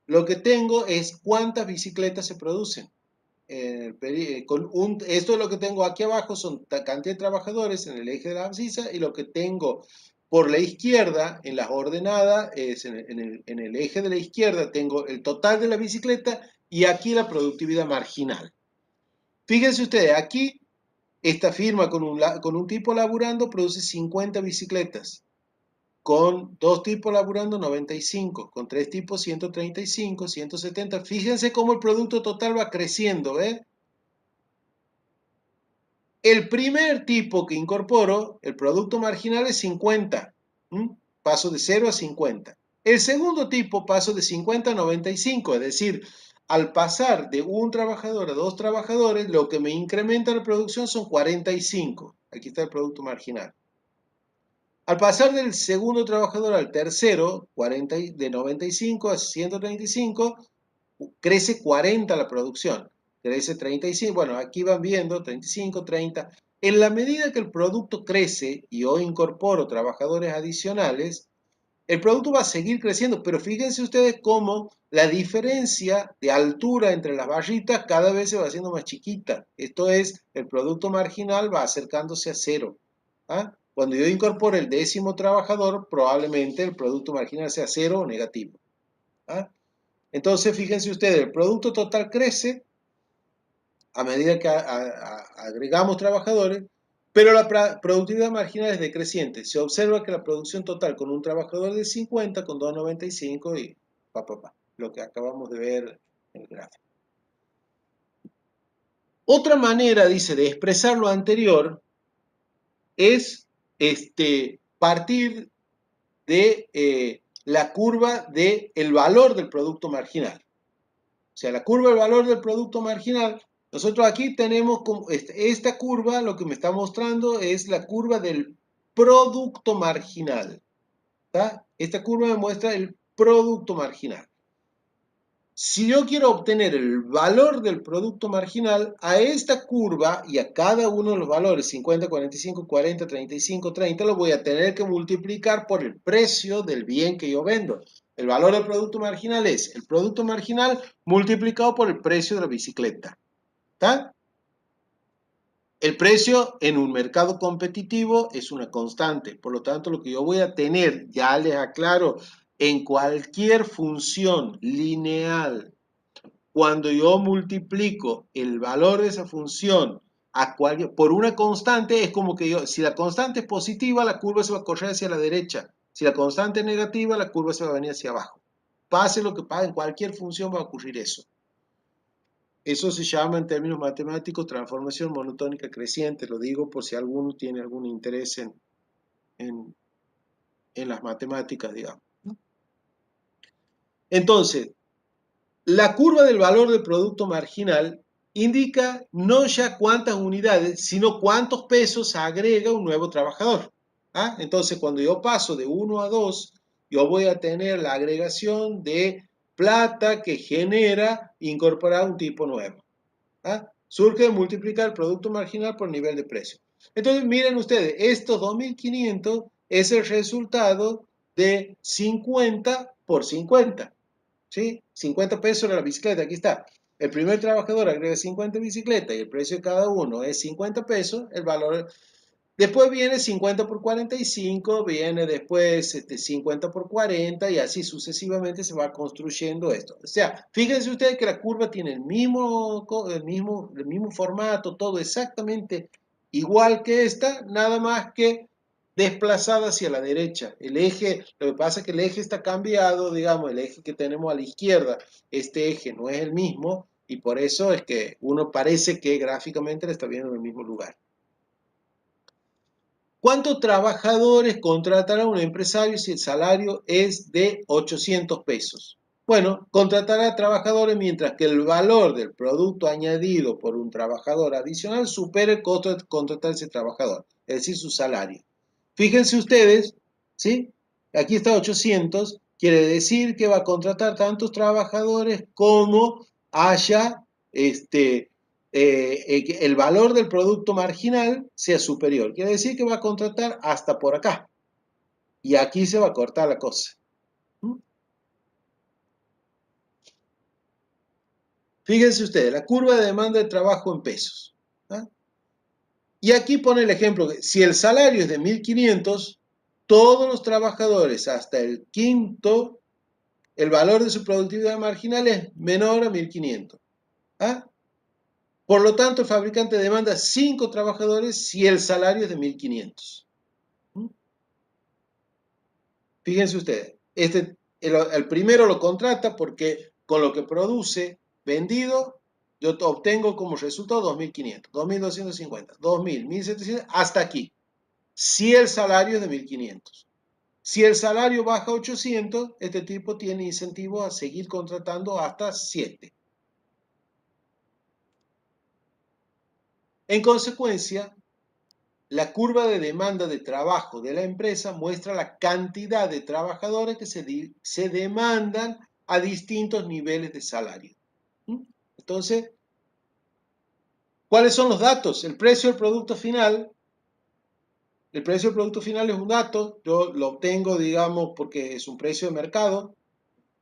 Lo que tengo es cuántas bicicletas se producen. Esto es lo que tengo aquí abajo, son cantidad de trabajadores en el eje de la abscisa, y lo que tengo por la izquierda, en las ordenadas, en el eje de la izquierda tengo el total de la bicicleta y aquí la productividad marginal. Fíjense ustedes, aquí esta firma con un tipo laburando produce 50 bicicletas, con dos tipos laburando 95, con tres tipos 135, 170. Fíjense cómo el producto total va creciendo, ¿eh? El primer tipo que incorporo, el producto marginal, es 50. Paso de 0 a 50. El segundo tipo paso de 50 a 95, es decir, al pasar de un trabajador a dos trabajadores, lo que me incrementa la producción son 45. Aquí está el producto marginal. Al pasar del segundo trabajador al tercero, de 95 a 135, crece 40 la producción. Crece 35, bueno, aquí van viendo 35, 30. En la medida que el producto crece y yo incorporo trabajadores adicionales, el producto va a seguir creciendo, pero fíjense ustedes cómo la diferencia de altura entre las barritas cada vez se va haciendo más chiquita. Esto es, el producto marginal va acercándose a cero. ¿Ah? Cuando yo incorpore el 10º trabajador, probablemente el producto marginal sea cero o negativo. ¿Ah? Entonces, fíjense ustedes, el producto total crece a medida que agregamos trabajadores, pero la productividad marginal es decreciente. Se observa que la producción total con un trabajador de 50, con 2,95 y lo que acabamos de ver en el gráfico. Otra manera, dice, de expresar lo anterior es partir de la curva del valor del producto marginal. O sea, la curva del valor del producto marginal, nosotros aquí tenemos esta curva, lo que me está mostrando es la curva del producto marginal. ¿Tá? Esta curva me muestra el producto marginal. Si yo quiero obtener el valor del producto marginal, a esta curva y a cada uno de los valores, 50, 45, 40, 35, 30, lo voy a tener que multiplicar por el precio del bien que yo vendo. El valor del producto marginal es el producto marginal multiplicado por el precio de la bicicleta. ¿Está? El precio en un mercado competitivo es una constante, por lo tanto lo que yo voy a tener, ya les aclaro, en cualquier función lineal, cuando yo multiplico el valor de esa función por una constante, es como que si la constante es positiva, la curva se va a correr hacia la derecha. Si la constante es negativa, la curva se va a venir hacia abajo. Pase lo que pase, en cualquier función va a ocurrir eso. Eso se llama en términos matemáticos transformación monotónica creciente. Lo digo por si alguno tiene algún interés en las matemáticas, digamos. Entonces, la curva del valor del producto marginal indica no ya cuántas unidades, sino cuántos pesos agrega un nuevo trabajador. ¿Ah? Entonces, cuando yo paso de 1 a 2, yo voy a tener la agregación de plata que genera incorporar un tipo nuevo. ¿Ah? Surge de multiplicar el producto marginal por nivel de precio. Entonces, miren ustedes, estos 2.500 es el resultado de 50 por 50. ¿Sí? 50 pesos la bicicleta, aquí está. El primer trabajador agrega 50 bicicletas y el precio de cada uno es 50 pesos, el valor. Después viene 50 por 45, viene después 50 por 40 y así sucesivamente se va construyendo esto. O sea, fíjense ustedes que la curva tiene el mismo formato, todo exactamente igual que esta, nada más que desplazada hacia la derecha. El eje, lo que pasa es que el eje está cambiado, digamos, el eje que tenemos a la izquierda, este eje no es el mismo y por eso es que uno parece que gráficamente lo está viendo en el mismo lugar. ¿Cuántos trabajadores contratará un empresario si el salario es de 800 pesos? Bueno, contratará trabajadores mientras que el valor del producto añadido por un trabajador adicional supere el costo de contratar ese trabajador, es decir, su salario. Fíjense ustedes, ¿sí? Aquí está 800, quiere decir que va a contratar tantos trabajadores como haya el valor del producto marginal sea superior. Quiere decir que va a contratar hasta por acá. Y aquí se va a cortar la cosa. Fíjense ustedes, la curva de demanda de trabajo en pesos. ¿Ah? Y aquí pone el ejemplo, que si el salario es de 1.500, todos los trabajadores hasta el quinto, el valor de su productividad marginal es menor a 1.500. ¿Ah? Por lo tanto, el fabricante demanda 5 trabajadores si el salario es de 1.500. Fíjense ustedes, el primero lo contrata porque con lo que produce vendido Yo obtengo como resultado 2.500, 2.250, 2.000, 1.700, hasta aquí. Si el salario es de 1.500. Si el salario baja a 800, este tipo tiene incentivo a seguir contratando hasta 7. En consecuencia, la curva de demanda de trabajo de la empresa muestra la cantidad de trabajadores que se demandan a distintos niveles de salario. Entonces, ¿cuáles son los datos? El precio del producto final. El precio del producto final es un dato, yo lo obtengo, digamos, porque es un precio de mercado,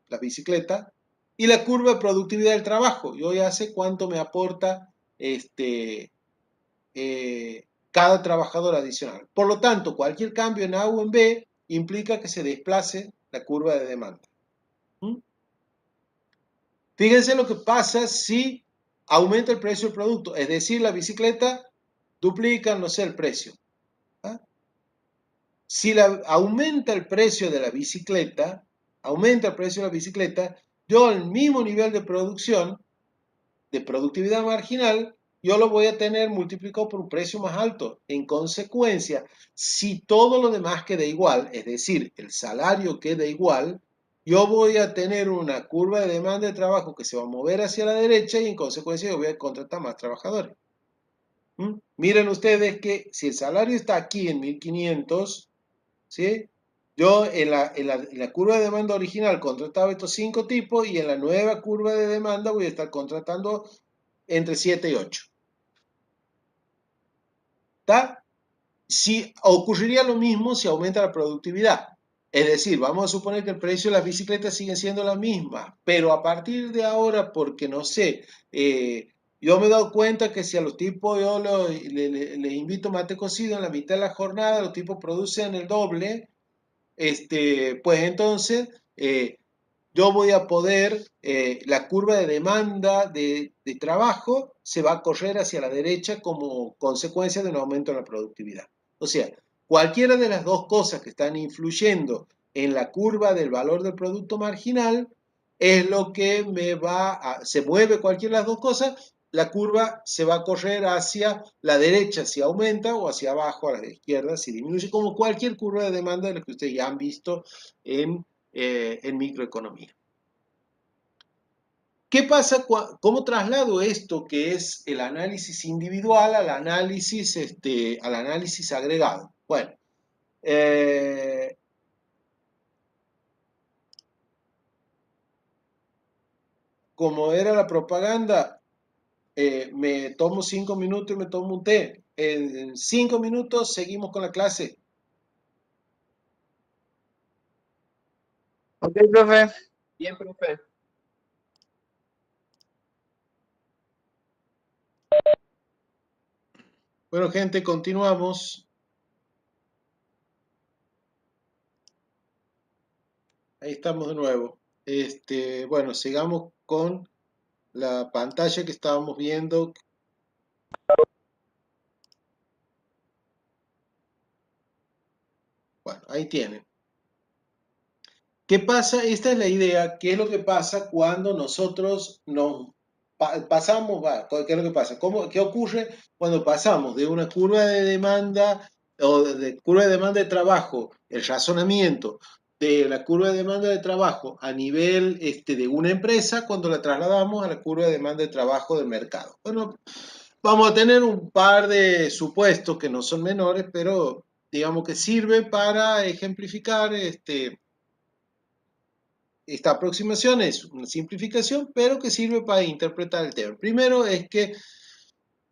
la bicicleta, y la curva de productividad del trabajo. Yo ya sé cuánto me aporta cada trabajador adicional. Por lo tanto, cualquier cambio en A o en B implica que se desplace la curva de demanda. Fíjense lo que pasa si aumenta el precio del producto, es decir, la bicicleta duplica, no sé, el precio. Si aumenta el precio de la bicicleta, yo al mismo nivel de producción, de productividad marginal, yo lo voy a tener multiplicado por un precio más alto. En consecuencia, si todo lo demás queda igual, es decir, el salario queda igual, yo voy a tener una curva de demanda de trabajo que se va a mover hacia la derecha y en consecuencia yo voy a contratar más trabajadores. Miren ustedes que si el salario está aquí en 1.500, ¿sí? Yo en la curva de demanda original contrataba estos 5 tipos y en la nueva curva de demanda voy a estar contratando entre 7 y 8. ¿Está? Si ocurriría lo mismo si aumenta la productividad. Es decir, vamos a suponer que el precio de las bicicletas sigue siendo la misma, pero a partir de ahora, porque no sé, yo me he dado cuenta que si a los tipos yo les invito mate cocido en la mitad de la jornada, los tipos producen el doble, pues entonces yo voy a poder, la curva de demanda de trabajo se va a correr hacia la derecha como consecuencia de un aumento en la productividad. O sea, cualquiera de las dos cosas que están influyendo en la curva del valor del producto marginal es lo que se mueve cualquiera de las dos cosas, la curva se va a correr hacia la derecha si aumenta o hacia abajo a la izquierda si disminuye, como cualquier curva de demanda de la que ustedes ya han visto en microeconomía. ¿Qué pasa? ¿Cómo traslado esto que es el análisis individual al análisis agregado? Bueno, como era la propaganda, me tomo 5 minutos y me tomo un té. En 5 minutos seguimos con la clase. Ok, profe. Bien, profe. Bueno, gente, continuamos. Ahí estamos de nuevo. Bueno, sigamos con la pantalla que estábamos viendo. Bueno, ahí tienen. ¿Qué pasa? Esta es la idea. ¿Qué es lo que pasa cuando nosotros nos pasamos? ¿Qué es lo que pasa? ¿Qué ocurre cuando pasamos de una curva de demanda o de curva de demanda de trabajo, el razonamiento de la curva de demanda de trabajo a nivel de una empresa cuando la trasladamos a la curva de demanda de trabajo del mercado? Bueno, vamos a tener un par de supuestos que no son menores, pero digamos que sirven para ejemplificar esta aproximación. Es una simplificación, pero que sirve para interpretar el tema. Primero es que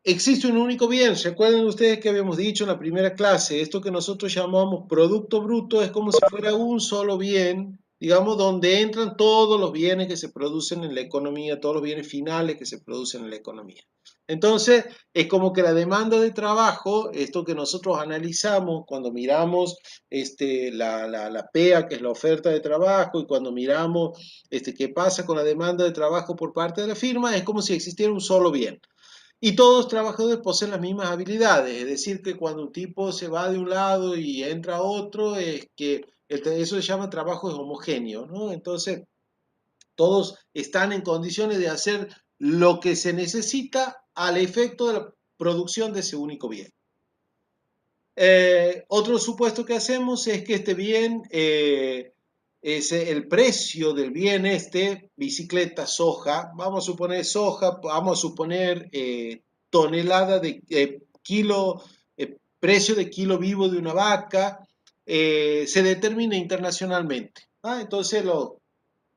existe un único bien. Recuerden ustedes que habíamos dicho en la primera clase, esto que nosotros llamamos producto bruto es como si fuera un solo bien, digamos, donde entran todos los bienes que se producen en la economía, todos los bienes finales que se producen en la economía. Entonces, es como que la demanda de trabajo, esto que nosotros analizamos cuando miramos la PEA, que es la oferta de trabajo, y cuando miramos qué pasa con la demanda de trabajo por parte de la firma, es como si existiera un solo bien. Y todos los trabajadores poseen las mismas habilidades, es decir, que cuando un tipo se va de un lado y entra a otro, es que eso se llama trabajo homogéneo, ¿no? Entonces, todos están en condiciones de hacer lo que se necesita al efecto de la producción de ese único bien. Otro supuesto que hacemos es que este bien, el precio del bien bicicleta, soja, vamos a suponer soja, vamos a suponer tonelada de kilo, precio de kilo vivo de una vaca, se determina internacionalmente. Entonces los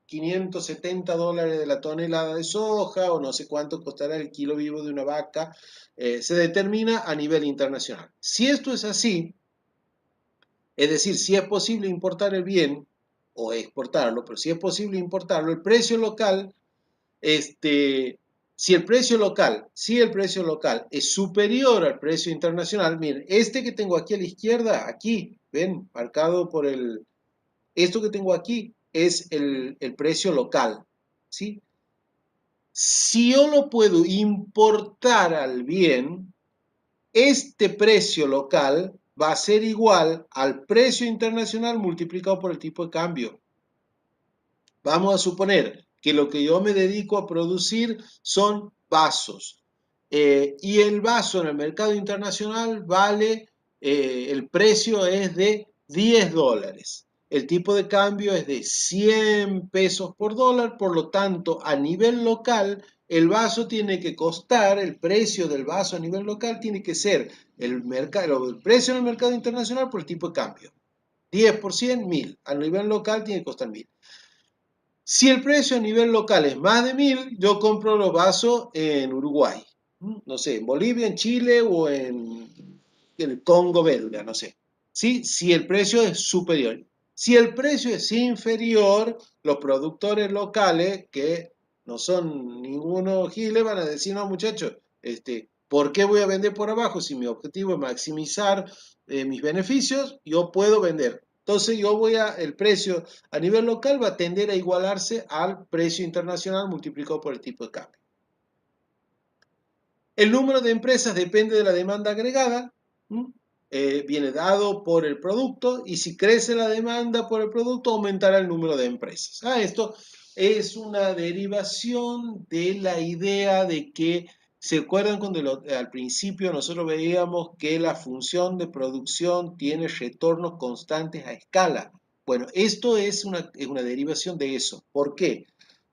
$570 de la tonelada de soja o no sé cuánto costará el kilo vivo de una vaca, se determina a nivel internacional. Si esto es así, es decir, si es posible importar el bien o exportarlo, pero si es posible importarlo, el precio local, si el precio local es superior al precio internacional, miren, este que tengo aquí a la izquierda, aquí, ven, marcado por esto que tengo aquí es el precio local, ¿sí? Si yo lo puedo importar al bien, este precio local va a ser igual al precio internacional multiplicado por el tipo de cambio. Vamos a suponer que lo que yo me dedico a producir son vasos. Y el vaso en el mercado internacional vale, el precio es de $10. El tipo de cambio es de 100 pesos por dólar, por lo tanto, a nivel local, el vaso tiene que costar, el precio del vaso a nivel local tiene que ser el precio en el mercado internacional por el tipo de cambio. 10 por 100, 1000. A nivel local tiene que costar 1000. Si el precio a nivel local es más de 1000, yo compro los vasos en Uruguay. No sé, en Bolivia, en Chile o en el Congo belga, no sé. ¿Sí? Si el precio es superior. Si el precio es inferior, los productores locales, que no son ninguno giles, van a decir, no muchachos, ¿por qué voy a vender por abajo? Si mi objetivo es maximizar mis beneficios, yo puedo vender. Entonces el precio a nivel local va a tender a igualarse al precio internacional multiplicado por el tipo de cambio. El número de empresas depende de la demanda agregada, viene dado por el producto, y si crece la demanda por el producto, aumentará el número de empresas. Esto es una derivación de la idea de que, ¿se acuerdan cuando al principio nosotros veíamos que la función de producción tiene retornos constantes a escala? Bueno, esto es una derivación de eso. ¿Por qué?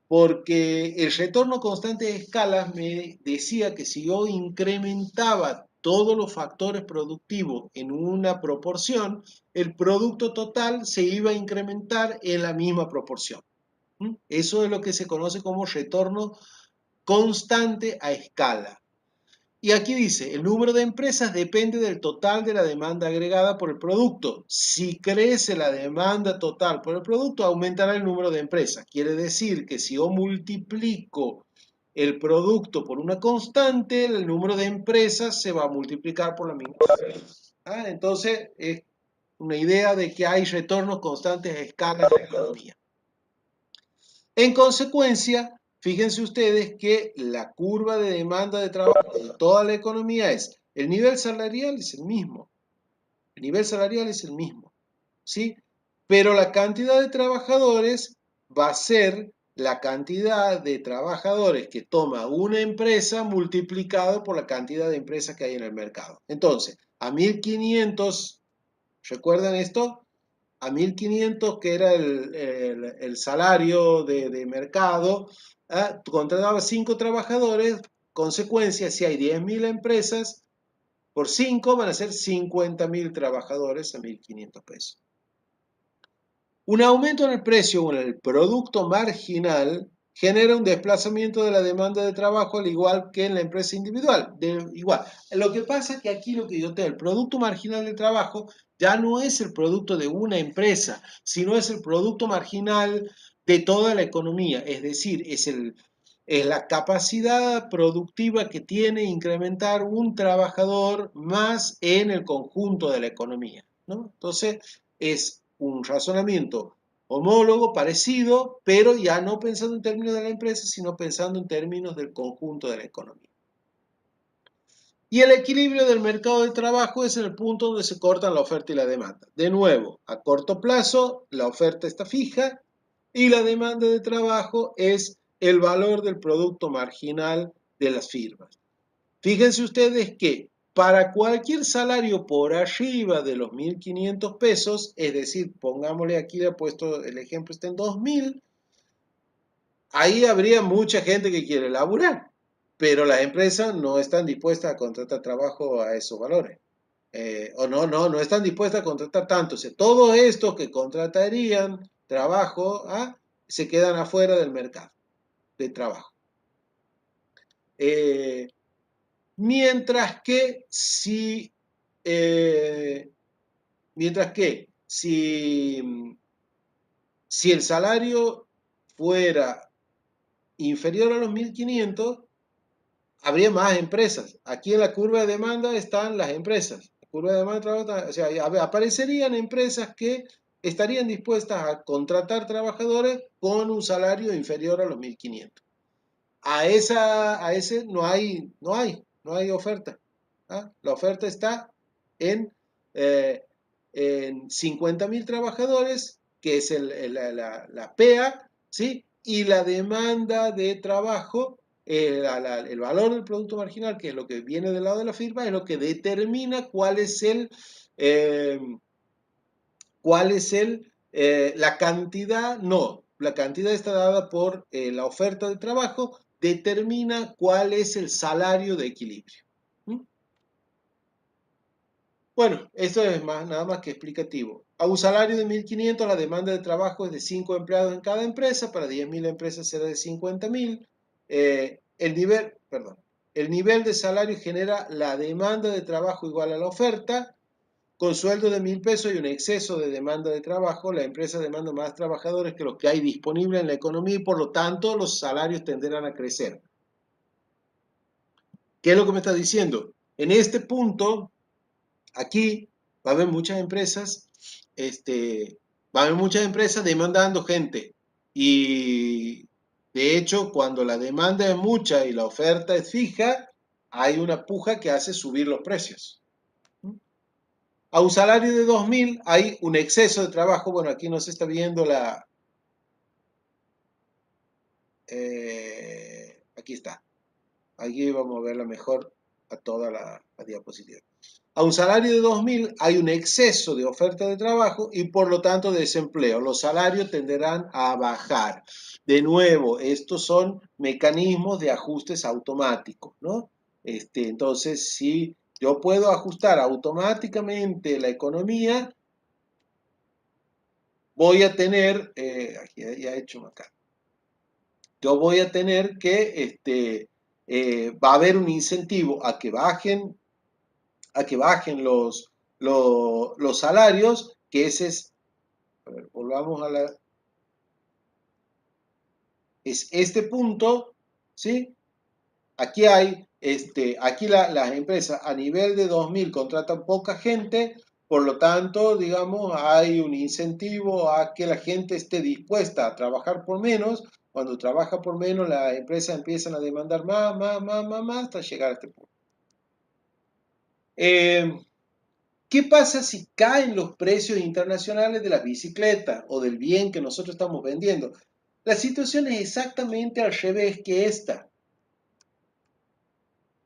Porque el retorno constante de escalas me decía que si yo incrementaba todos los factores productivos en una proporción, el producto total se iba a incrementar en la misma proporción. Eso es lo que se conoce como retorno constante a escala. Y aquí dice, el número de empresas depende del total de la demanda agregada por el producto. Si crece la demanda total por el producto, aumentará el número de empresas. Quiere decir que si yo multiplico el producto por una constante, el número de empresas se va a multiplicar por la misma. Entonces, es una idea de que hay retornos constantes a escala en la economía. En consecuencia, fíjense ustedes que la curva de demanda de trabajo de toda la economía el nivel salarial es el mismo. El nivel salarial es el mismo, ¿sí? Pero la cantidad de trabajadores va a ser la cantidad de trabajadores que toma una empresa multiplicado por la cantidad de empresas que hay en el mercado. Entonces, a 1500, ¿recuerdan esto? A 1500, que era el salario de mercado, tú contratabas 5 trabajadores, consecuencia, si hay 10.000 empresas, por 5 van a ser 50.000 trabajadores a 1.500 pesos. Un aumento en el precio o en el producto marginal genera un desplazamiento de la demanda de trabajo, al igual que en la empresa individual. Igual. Lo que pasa es que aquí lo que yo tengo, el producto marginal de trabajo ya no es el producto de una empresa, sino es el producto marginal de toda la economía. Es decir, es la capacidad productiva que tiene incrementar un trabajador más en el conjunto de la economía, ¿no? Entonces, es un razonamiento homólogo, parecido, pero ya no pensando en términos de la empresa, sino pensando en términos del conjunto de la economía. Y el equilibrio del mercado de trabajo es el punto donde se cortan la oferta y la demanda. De nuevo, a corto plazo, la oferta está fija y la demanda de trabajo es el valor del producto marginal de las firmas. Fíjense ustedes que para cualquier salario por arriba de los 1.500 pesos, es decir, pongámosle aquí, he puesto el ejemplo, está en 2.000, ahí habría mucha gente que quiere laburar, pero las empresas no están dispuestas a contratar trabajo a esos valores. O no están dispuestas a contratar tanto. O sea, todos estos que contratarían trabajo se quedan afuera del mercado de trabajo. Mientras que si el salario fuera inferior a los 1.500, habría más empresas. Aquí en la curva de demanda están las empresas. La curva de demanda, o sea, aparecerían empresas que estarían dispuestas a contratar trabajadores con un salario inferior a los 1.500. A ese no hay oferta. La oferta está en, eh, en 50.000 trabajadores, que es la PEA, ¿sí? Y la demanda de trabajo, el valor del producto marginal, que es lo que viene del lado de la firma, es lo que determina eh, la cantidad, no, la cantidad está dada por la oferta de trabajo, determina cuál es el salario de equilibrio. ¿Mm? Bueno, esto es nada más que explicativo. A un salario de 1.500, la demanda de trabajo es de 5 empleados en cada empresa, para 10.000 empresas será de 50.000. El nivel de salario genera la demanda de trabajo igual a la oferta. Con sueldo de 1.000 pesos y un exceso de demanda de trabajo, la empresa demanda más trabajadores que los que hay disponible en la economía y por lo tanto los salarios tenderán a crecer. ¿Qué es lo que me está diciendo? En este punto, aquí va a haber muchas empresas, demandando gente. Y de hecho, cuando la demanda es mucha y la oferta es fija, hay una puja que hace subir los precios. A un salario de 2.000 hay un exceso de trabajo. Bueno, aquí no se está viendo aquí está. Aquí vamos a verla mejor a toda la diapositiva. A un salario de 2.000 hay un exceso de oferta de trabajo y por lo tanto de desempleo. Los salarios tenderán a bajar. De nuevo, estos son mecanismos de ajustes automáticos, ¿no? Entonces, si yo puedo ajustar automáticamente la economía, voy a tener, aquí ya he hecho acá, yo voy a tener que, va a haber un incentivo a que bajen los salarios, que ese es, a ver, volvamos es este punto, ¿sí? Aquí las empresas a nivel de 2.000 contratan poca gente, por lo tanto, digamos, hay un incentivo a que la gente esté dispuesta a trabajar por menos. Cuando trabaja por menos, las empresas empiezan a demandar más, hasta llegar a este punto. ¿Qué pasa si caen los precios internacionales de las bicicletas o del bien que nosotros estamos vendiendo? La situación es exactamente al revés que esta.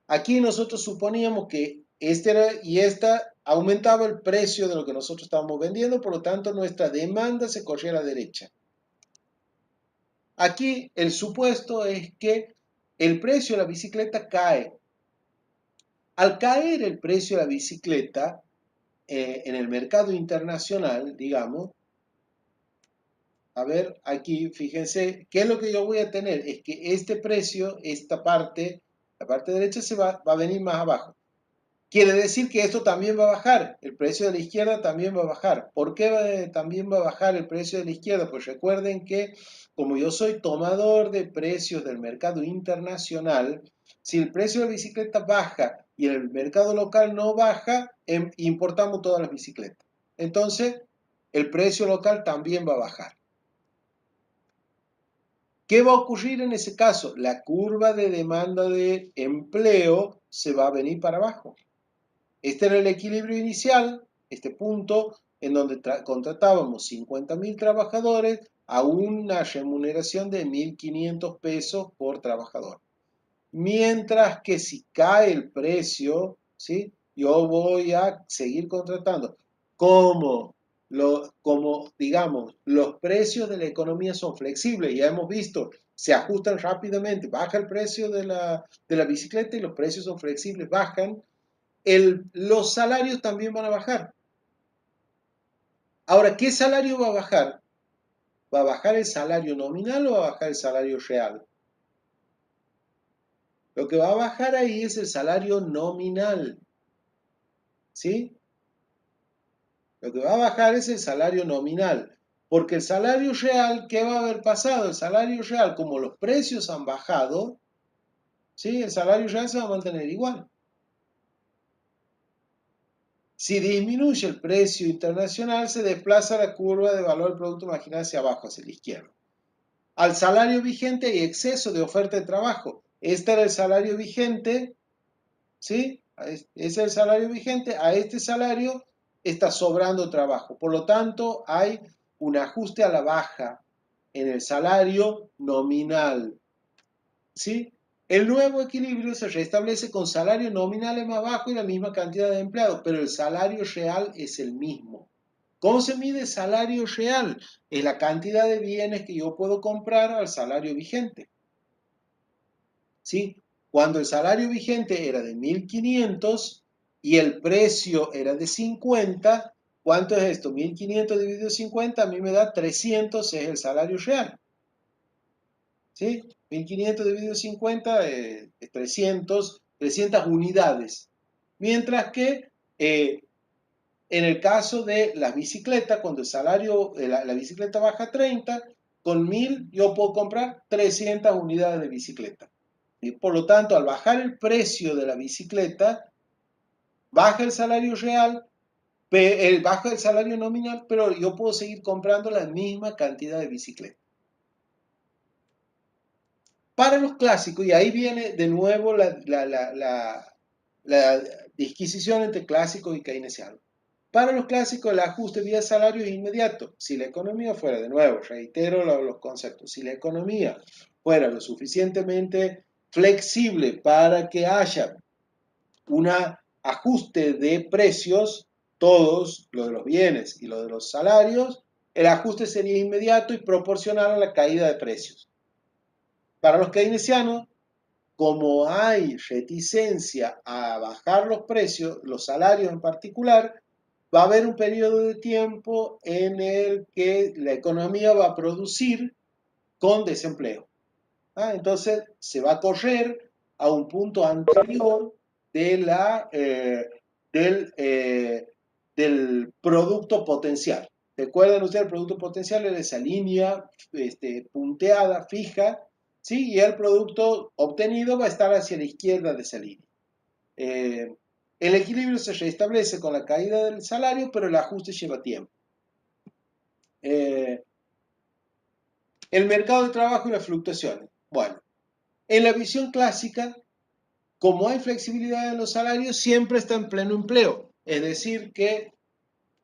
Aquí nosotros suponíamos que esta aumentaba el precio de lo que nosotros estábamos vendiendo, por lo tanto nuestra demanda se corría a la derecha. Aquí el supuesto es que el precio de la bicicleta cae. Al caer el precio de la bicicleta en el mercado internacional, digamos, a ver, aquí fíjense, ¿qué es lo que yo voy a tener? Es que este precio, esta parte, la parte derecha va a venir más abajo. Quiere decir que esto también va a bajar, el precio de la izquierda también va a bajar. ¿Por qué también va a bajar el precio de la izquierda? Pues recuerden que como yo soy tomador de precios del mercado internacional, si el precio de la bicicleta baja y el mercado local no baja, importamos todas las bicicletas. Entonces, el precio local también va a bajar. ¿Qué va a ocurrir en ese caso? La curva de demanda de empleo se va a venir para abajo. Este era el equilibrio inicial, este punto en donde contratábamos 50.000 trabajadores, a una remuneración de 1.500 pesos por trabajador. Mientras que si cae el precio, ¿sí? Yo voy a seguir contratando. Como, digamos, los precios de la economía son flexibles, ya hemos visto, se ajustan rápidamente, baja el precio de la bicicleta y los precios son flexibles, bajan, los salarios también van a bajar. Ahora, ¿qué salario va a bajar? ¿Va a bajar el salario nominal o va a bajar el salario real? Lo que va a bajar ahí es el salario nominal, ¿sí? Lo que va a bajar es el salario nominal, porque el salario real, ¿qué va a haber pasado? El salario real, como los precios han bajado, ¿sí? El salario real se va a mantener igual. Si disminuye el precio internacional, se desplaza la curva de valor del producto marginal hacia abajo, hacia la izquierda. Al salario vigente hay exceso de oferta de trabajo. Este era el salario vigente, ¿sí? Ese es el salario vigente. A este salario está sobrando trabajo. Por lo tanto, hay un ajuste a la baja en el salario nominal, ¿sí? El nuevo equilibrio se restablece con salario nominal más bajo y la misma cantidad de empleados, pero el salario real es el mismo. ¿Cómo se mide salario real? Es la cantidad de bienes que yo puedo comprar al salario vigente, ¿sí? Cuando el salario vigente era de 1.500 y el precio era de 50, ¿cuánto es esto? 1.500 dividido 50 a mí me da 300, es el salario real, ¿sí? 1.500 dividido 50 es 300 unidades. Mientras que en el caso de las bicicletas, cuando el salario, la bicicleta baja 30, con 1.000 yo puedo comprar 300 unidades de bicicleta. Y por lo tanto, al bajar el precio de la bicicleta, baja el salario real, baja el salario nominal, pero yo puedo seguir comprando la misma cantidad de bicicletas. Para los clásicos, y ahí viene de nuevo la disquisición entre clásicos y keynesianos. Para los clásicos, el ajuste vía salario es inmediato. Si la economía fuera, de nuevo, reitero los conceptos, si la economía fuera lo suficientemente flexible para que haya un ajuste de precios, todos, lo de los bienes y lo de los salarios, el ajuste sería inmediato y proporcional a la caída de precios. Para los keynesianos, como hay reticencia a bajar los precios, los salarios en particular, va a haber un periodo de tiempo en el que la economía va a producir con desempleo. Entonces se va a correr a un punto anterior de del producto potencial. ¿Recuerdan ustedes? El producto potencial es esa línea punteada, fija, ¿sí? Y el producto obtenido va a estar hacia la izquierda de esa línea. El equilibrio se restablece con la caída del salario, pero el ajuste lleva tiempo. El mercado de trabajo y las fluctuaciones. Bueno, en la visión clásica, como hay flexibilidad en los salarios, siempre está en pleno empleo. Es decir, que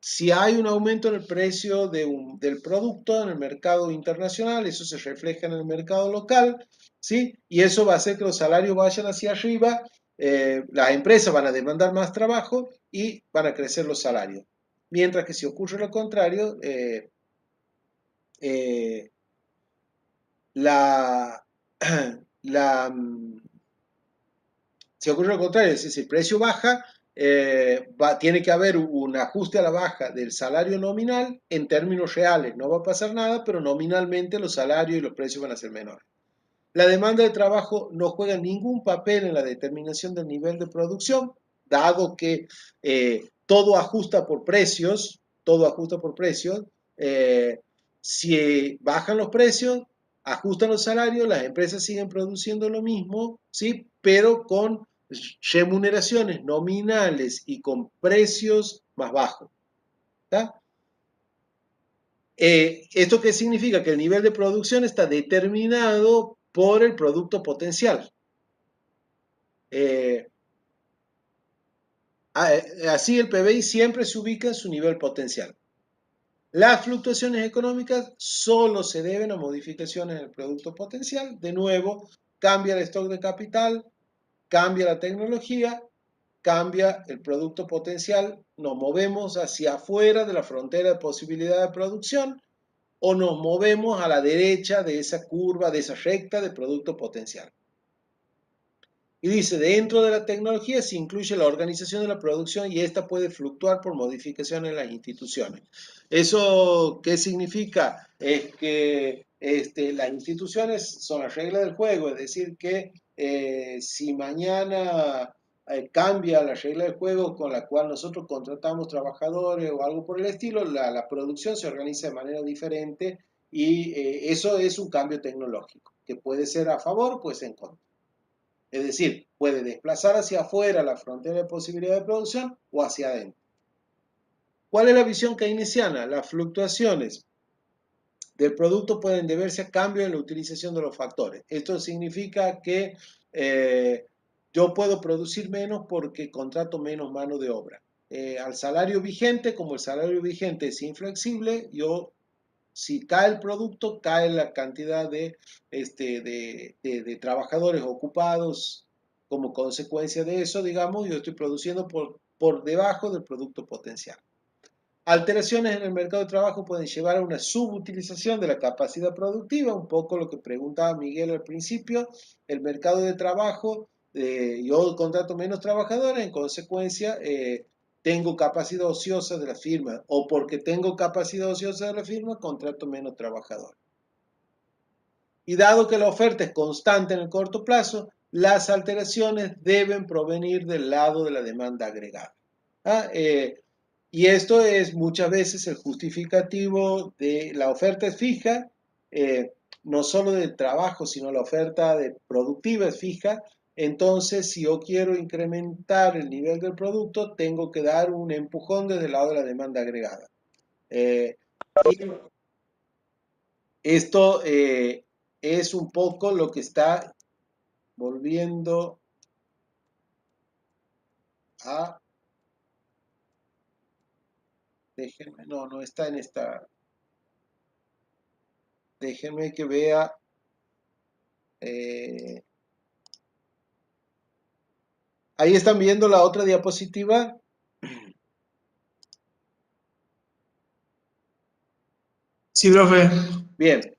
si hay un aumento en el precio del producto en el mercado internacional, eso se refleja en el mercado local, ¿sí? Y eso va a hacer que los salarios vayan hacia arriba, las empresas van a demandar más trabajo y van a crecer los salarios. Mientras que si ocurre lo contrario, la, la, si ocurre lo contrario, es decir, si el precio baja, tiene que haber un ajuste a la baja del salario nominal en términos reales. No va a pasar nada, pero nominalmente los salarios y los precios van a ser menores. La demanda de trabajo no juega ningún papel en la determinación del nivel de producción, dado que todo ajusta por precios, si bajan los precios, ajustan los salarios, las empresas siguen produciendo lo mismo, ¿sí? Pero con remuneraciones nominales y con precios más bajos. ¿Está? ¿Esto qué significa? Que el nivel de producción está determinado por el producto potencial. Así el PBI siempre se ubica en su nivel potencial. Las fluctuaciones económicas solo se deben a modificaciones en el producto potencial. De nuevo, cambia el stock de capital, cambia la tecnología, cambia el producto potencial, nos movemos hacia afuera de la frontera de posibilidad de producción o nos movemos a la derecha de esa curva, de esa recta de producto potencial. Y dice, dentro de la tecnología se incluye la organización de la producción y esta puede fluctuar por modificaciones en las instituciones. ¿Eso qué significa? Es que las instituciones son las reglas del juego, es decir, que si mañana cambia la regla del juego con la cual nosotros contratamos trabajadores o algo por el estilo, la producción se organiza de manera diferente y eso es un cambio tecnológico, que puede ser a favor, pues en contra. Es decir, puede desplazar hacia afuera la frontera de posibilidad de producción o hacia adentro. ¿Cuál es la visión keynesiana? Las fluctuaciones del producto pueden deberse a cambios en la utilización de los factores. Esto significa que yo puedo producir menos porque contrato menos mano de obra. Al salario vigente, como el salario vigente es inflexible, si cae el producto, cae la cantidad de trabajadores ocupados como consecuencia de eso, digamos, yo estoy produciendo por debajo del producto potencial. Alteraciones en el mercado de trabajo pueden llevar a una subutilización de la capacidad productiva, un poco lo que preguntaba Miguel al principio. El mercado de trabajo, yo contrato menos trabajadores, en consecuencia tengo capacidad ociosa de la firma, o porque tengo capacidad ociosa de la firma, contrato menos trabajadores. Y dado que la oferta es constante en el corto plazo, las alteraciones deben provenir del lado de la demanda agregada. Y esto es muchas veces el justificativo de la oferta es fija, no solo del trabajo, sino la oferta productiva es fija. Entonces, si yo quiero incrementar el nivel del producto, tengo que dar un empujón desde el lado de la demanda agregada. Esto es un poco lo que está volviendo a... Déjenme, no está en esta... Déjenme que vea... Ahí están viendo la otra diapositiva. Sí, profe. Bien.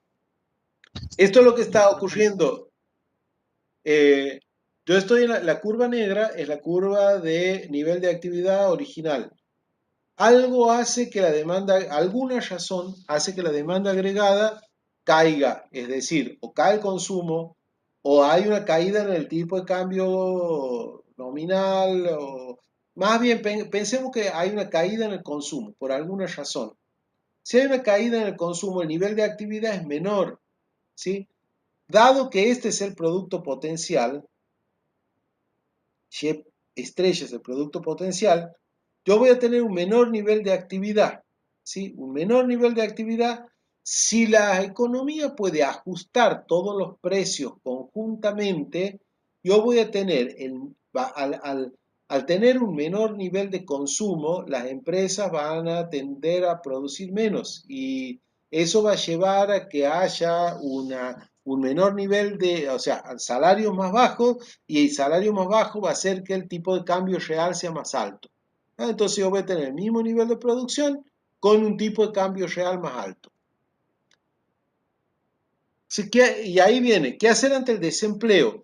Esto es lo que está ocurriendo. Yo estoy en la curva negra, es la curva de nivel de actividad original. Algo hace que la demanda, alguna razón hace que la demanda agregada caiga, es decir, o cae el consumo, o hay una caída en el tipo de cambio nominal, o más bien pensemos que hay una caída en el consumo, por alguna razón. Si hay una caída en el consumo, el nivel de actividad es menor, ¿sí? Dado que este es el producto potencial, Shep estrella es el producto potencial, yo voy a tener un menor nivel de actividad, ¿sí? Un menor nivel de actividad. Si la economía puede ajustar todos los precios conjuntamente, yo voy a tener, al tener un menor nivel de consumo, las empresas van a tender a producir menos y eso va a llevar a que haya un menor nivel de, o sea, salarios más bajos, y el salario más bajo va a hacer que el tipo de cambio real sea más alto. Entonces yo voy a tener el mismo nivel de producción con un tipo de cambio real más alto. Y ahí viene, ¿qué hacer ante el desempleo?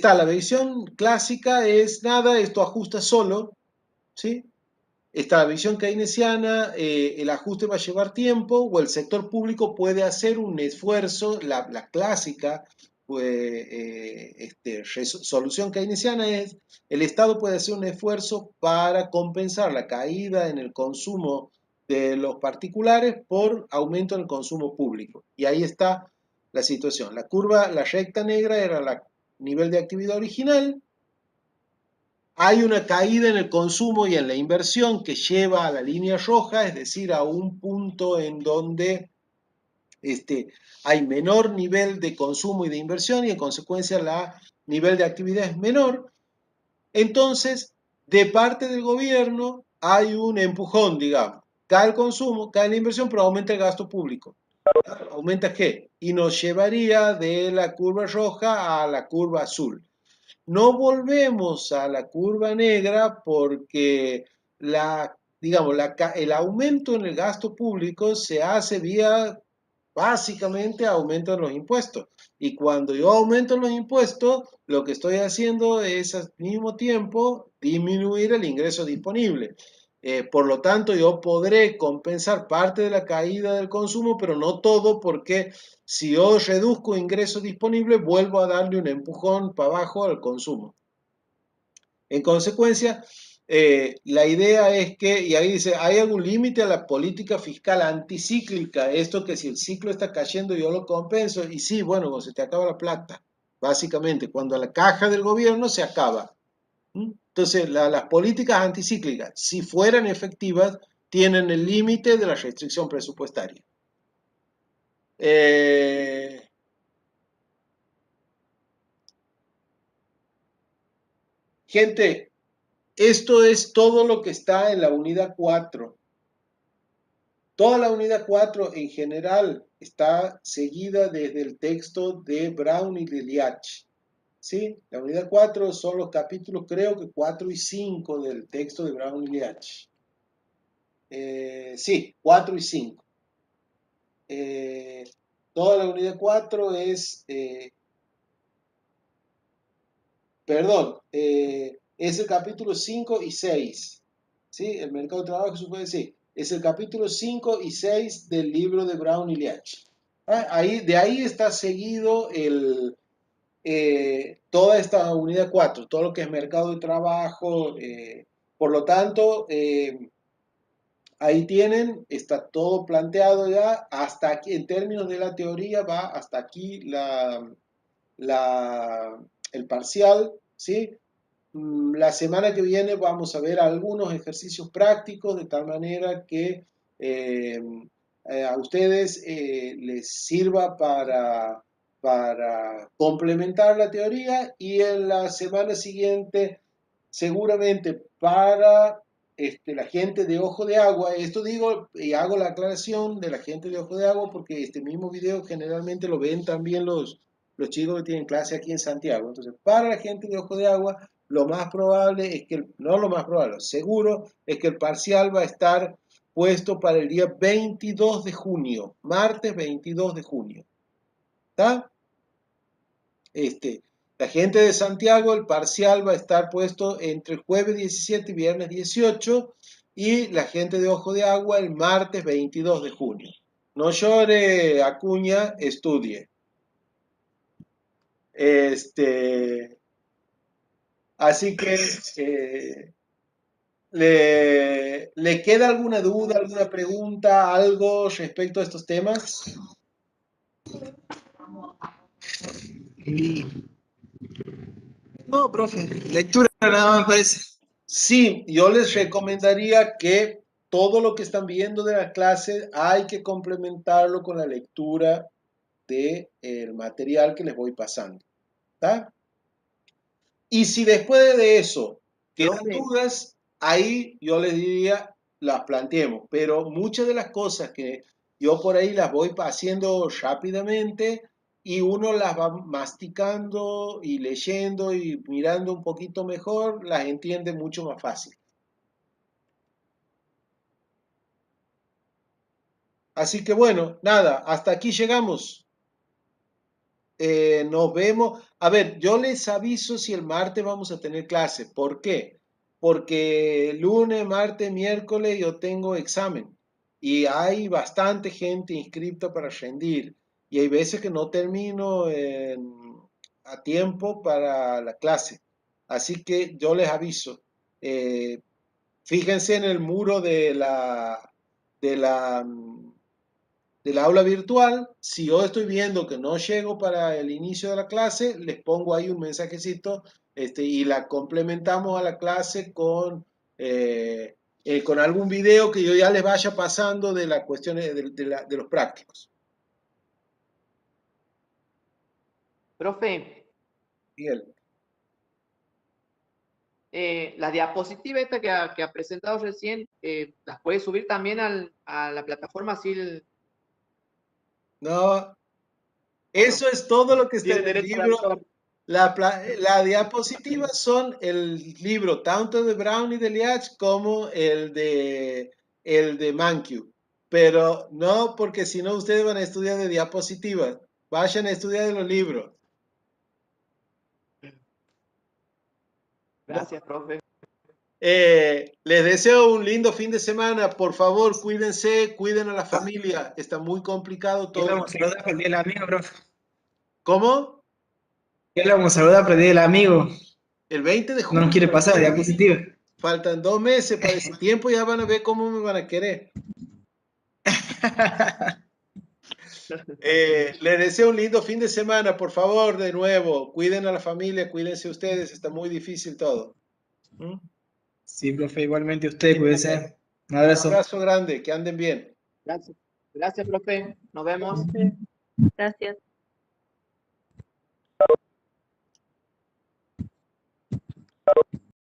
La visión clásica es nada, esto ajusta solo, ¿sí? Está la visión keynesiana, el ajuste va a llevar tiempo, o el sector público puede hacer un esfuerzo, la clásica solución keynesiana es, el Estado puede hacer un esfuerzo para compensar la caída en el consumo de los particulares por aumento en el consumo público. Y ahí está la situación. La curva, la recta negra era el nivel de actividad original. Hay una caída en el consumo y en la inversión que lleva a la línea roja, es decir, a un punto en donde hay menor nivel de consumo y de inversión y en consecuencia el nivel de actividad es menor. Entonces, de parte del gobierno hay un empujón, digamos. Cae el consumo, cae la inversión, pero aumenta el gasto público. ¿Aumenta qué? Y nos llevaría de la curva roja a la curva azul. No volvemos a la curva negra porque digamos, el aumento en el gasto público se hace vía básicamente aumento en los impuestos. Y cuando yo aumento los impuestos, lo que estoy haciendo es al mismo tiempo disminuir el ingreso disponible. Por lo tanto, yo podré compensar parte de la caída del consumo, pero no todo, porque si yo reduzco ingresos disponibles, vuelvo a darle un empujón para abajo al consumo. En consecuencia, la idea es que, y ahí dice, ¿hay algún límite a la política fiscal anticíclica? Esto que si el ciclo está cayendo yo lo compenso, y sí, bueno, cuando se te acaba la plata, básicamente, cuando la caja del gobierno se acaba. Entonces, las políticas anticíclicas, si fueran efectivas, tienen el límite de la restricción presupuestaria. Gente, esto es todo lo que está en la unidad 4. Toda la unidad 4 en general está seguida desde el texto de Brown y Liliach. ¿Sí? La unidad 4 son los capítulos, creo que 4 y 5 del texto de Brown y Liliach. Sí, 4 y 5. Toda la unidad 4 es, perdón, es el capítulo 5 y 6. ¿Sí? El mercado de trabajo, se puede decir, es el capítulo 5 y 6 del libro de Brown y Leach. De ahí está seguido toda esta unidad 4, todo lo que es mercado de trabajo. Por lo tanto, ahí tienen, está todo planteado ya, hasta aquí, en términos de la teoría, va hasta aquí el parcial, ¿sí? La semana que viene vamos a ver algunos ejercicios prácticos de tal manera que eh, a ustedes les sirva para complementar la teoría, y en la semana siguiente seguramente para la gente de Ojo de Agua. Esto digo y hago la aclaración de la gente de Ojo de Agua porque este mismo video generalmente lo ven también los chicos que tienen clase aquí en Santiago. Entonces, para la gente de Ojo de Agua, lo más probable es que, no lo más probable, seguro es que el parcial va a estar puesto para el día 22 de junio, martes 22 de junio. ¿Está? La gente de Santiago, el parcial va a estar puesto entre el jueves 17 y viernes 18, y la gente de Ojo de Agua el martes 22 de junio. No llore, Acuña, estudie. Así que, ¿le queda alguna duda, alguna pregunta, algo respecto a estos temas? No, profe, lectura nada más me parece. Sí, yo les recomendaría que todo lo que están viendo de la clase hay que complementarlo con la lectura del material que les voy pasando. ¿Está? Y si después de eso quedan Profe, dudas, ahí yo les diría, las planteemos. Pero muchas de las cosas que yo por ahí las voy haciendo rápidamente, y uno las va masticando y leyendo y mirando un poquito mejor, las entiende mucho más fácil. Así que bueno, nada, hasta aquí llegamos. Nos vemos. A ver, yo les aviso si el martes vamos a tener clase. ¿Por qué? Porque lunes, martes, miércoles yo tengo examen y hay bastante gente inscrita para rendir, y hay veces que no termino a tiempo para la clase. Así que yo les aviso. Eh, Fíjense en el muro de la del aula virtual. Si yo estoy viendo que no llego para el inicio de la clase, les pongo ahí un mensajecito, y la complementamos a la clase con algún video que yo ya les vaya pasando de las cuestiones de los prácticos. profe, Miguel. la diapositiva esta que ha presentado recién, las puede subir también a la plataforma así No, eso es todo lo que está tiene en el derecho al libro. autor. La diapositiva son el libro tanto de Brown y de Liach como el de Mankiw. Pero no, porque si no ustedes van a estudiar de diapositivas. Vayan a estudiar de los libros. Gracias, profe. Les deseo un lindo fin de semana. Por favor, cuídense, cuiden a la familia. Está muy complicado Ya lo todo. vamos a saludar por el día del amigo, profe. ¿Cómo? Ya lo vamos a saludar por el día del amigo. El 20 de No nos julio. quiere pasar la diapositiva. Faltan 2 meses para ese tiempo. Ya van a ver cómo me van a querer. Les deseo un lindo fin de semana. Por favor, de nuevo, cuiden a la familia, cuídense ustedes. Está muy difícil todo. ¿Mm? Sí, profe, igualmente usted, cuídese. Un Un abrazo. abrazo grande. Que anden bien. Gracias. Gracias, profe. Nos vemos. Gracias.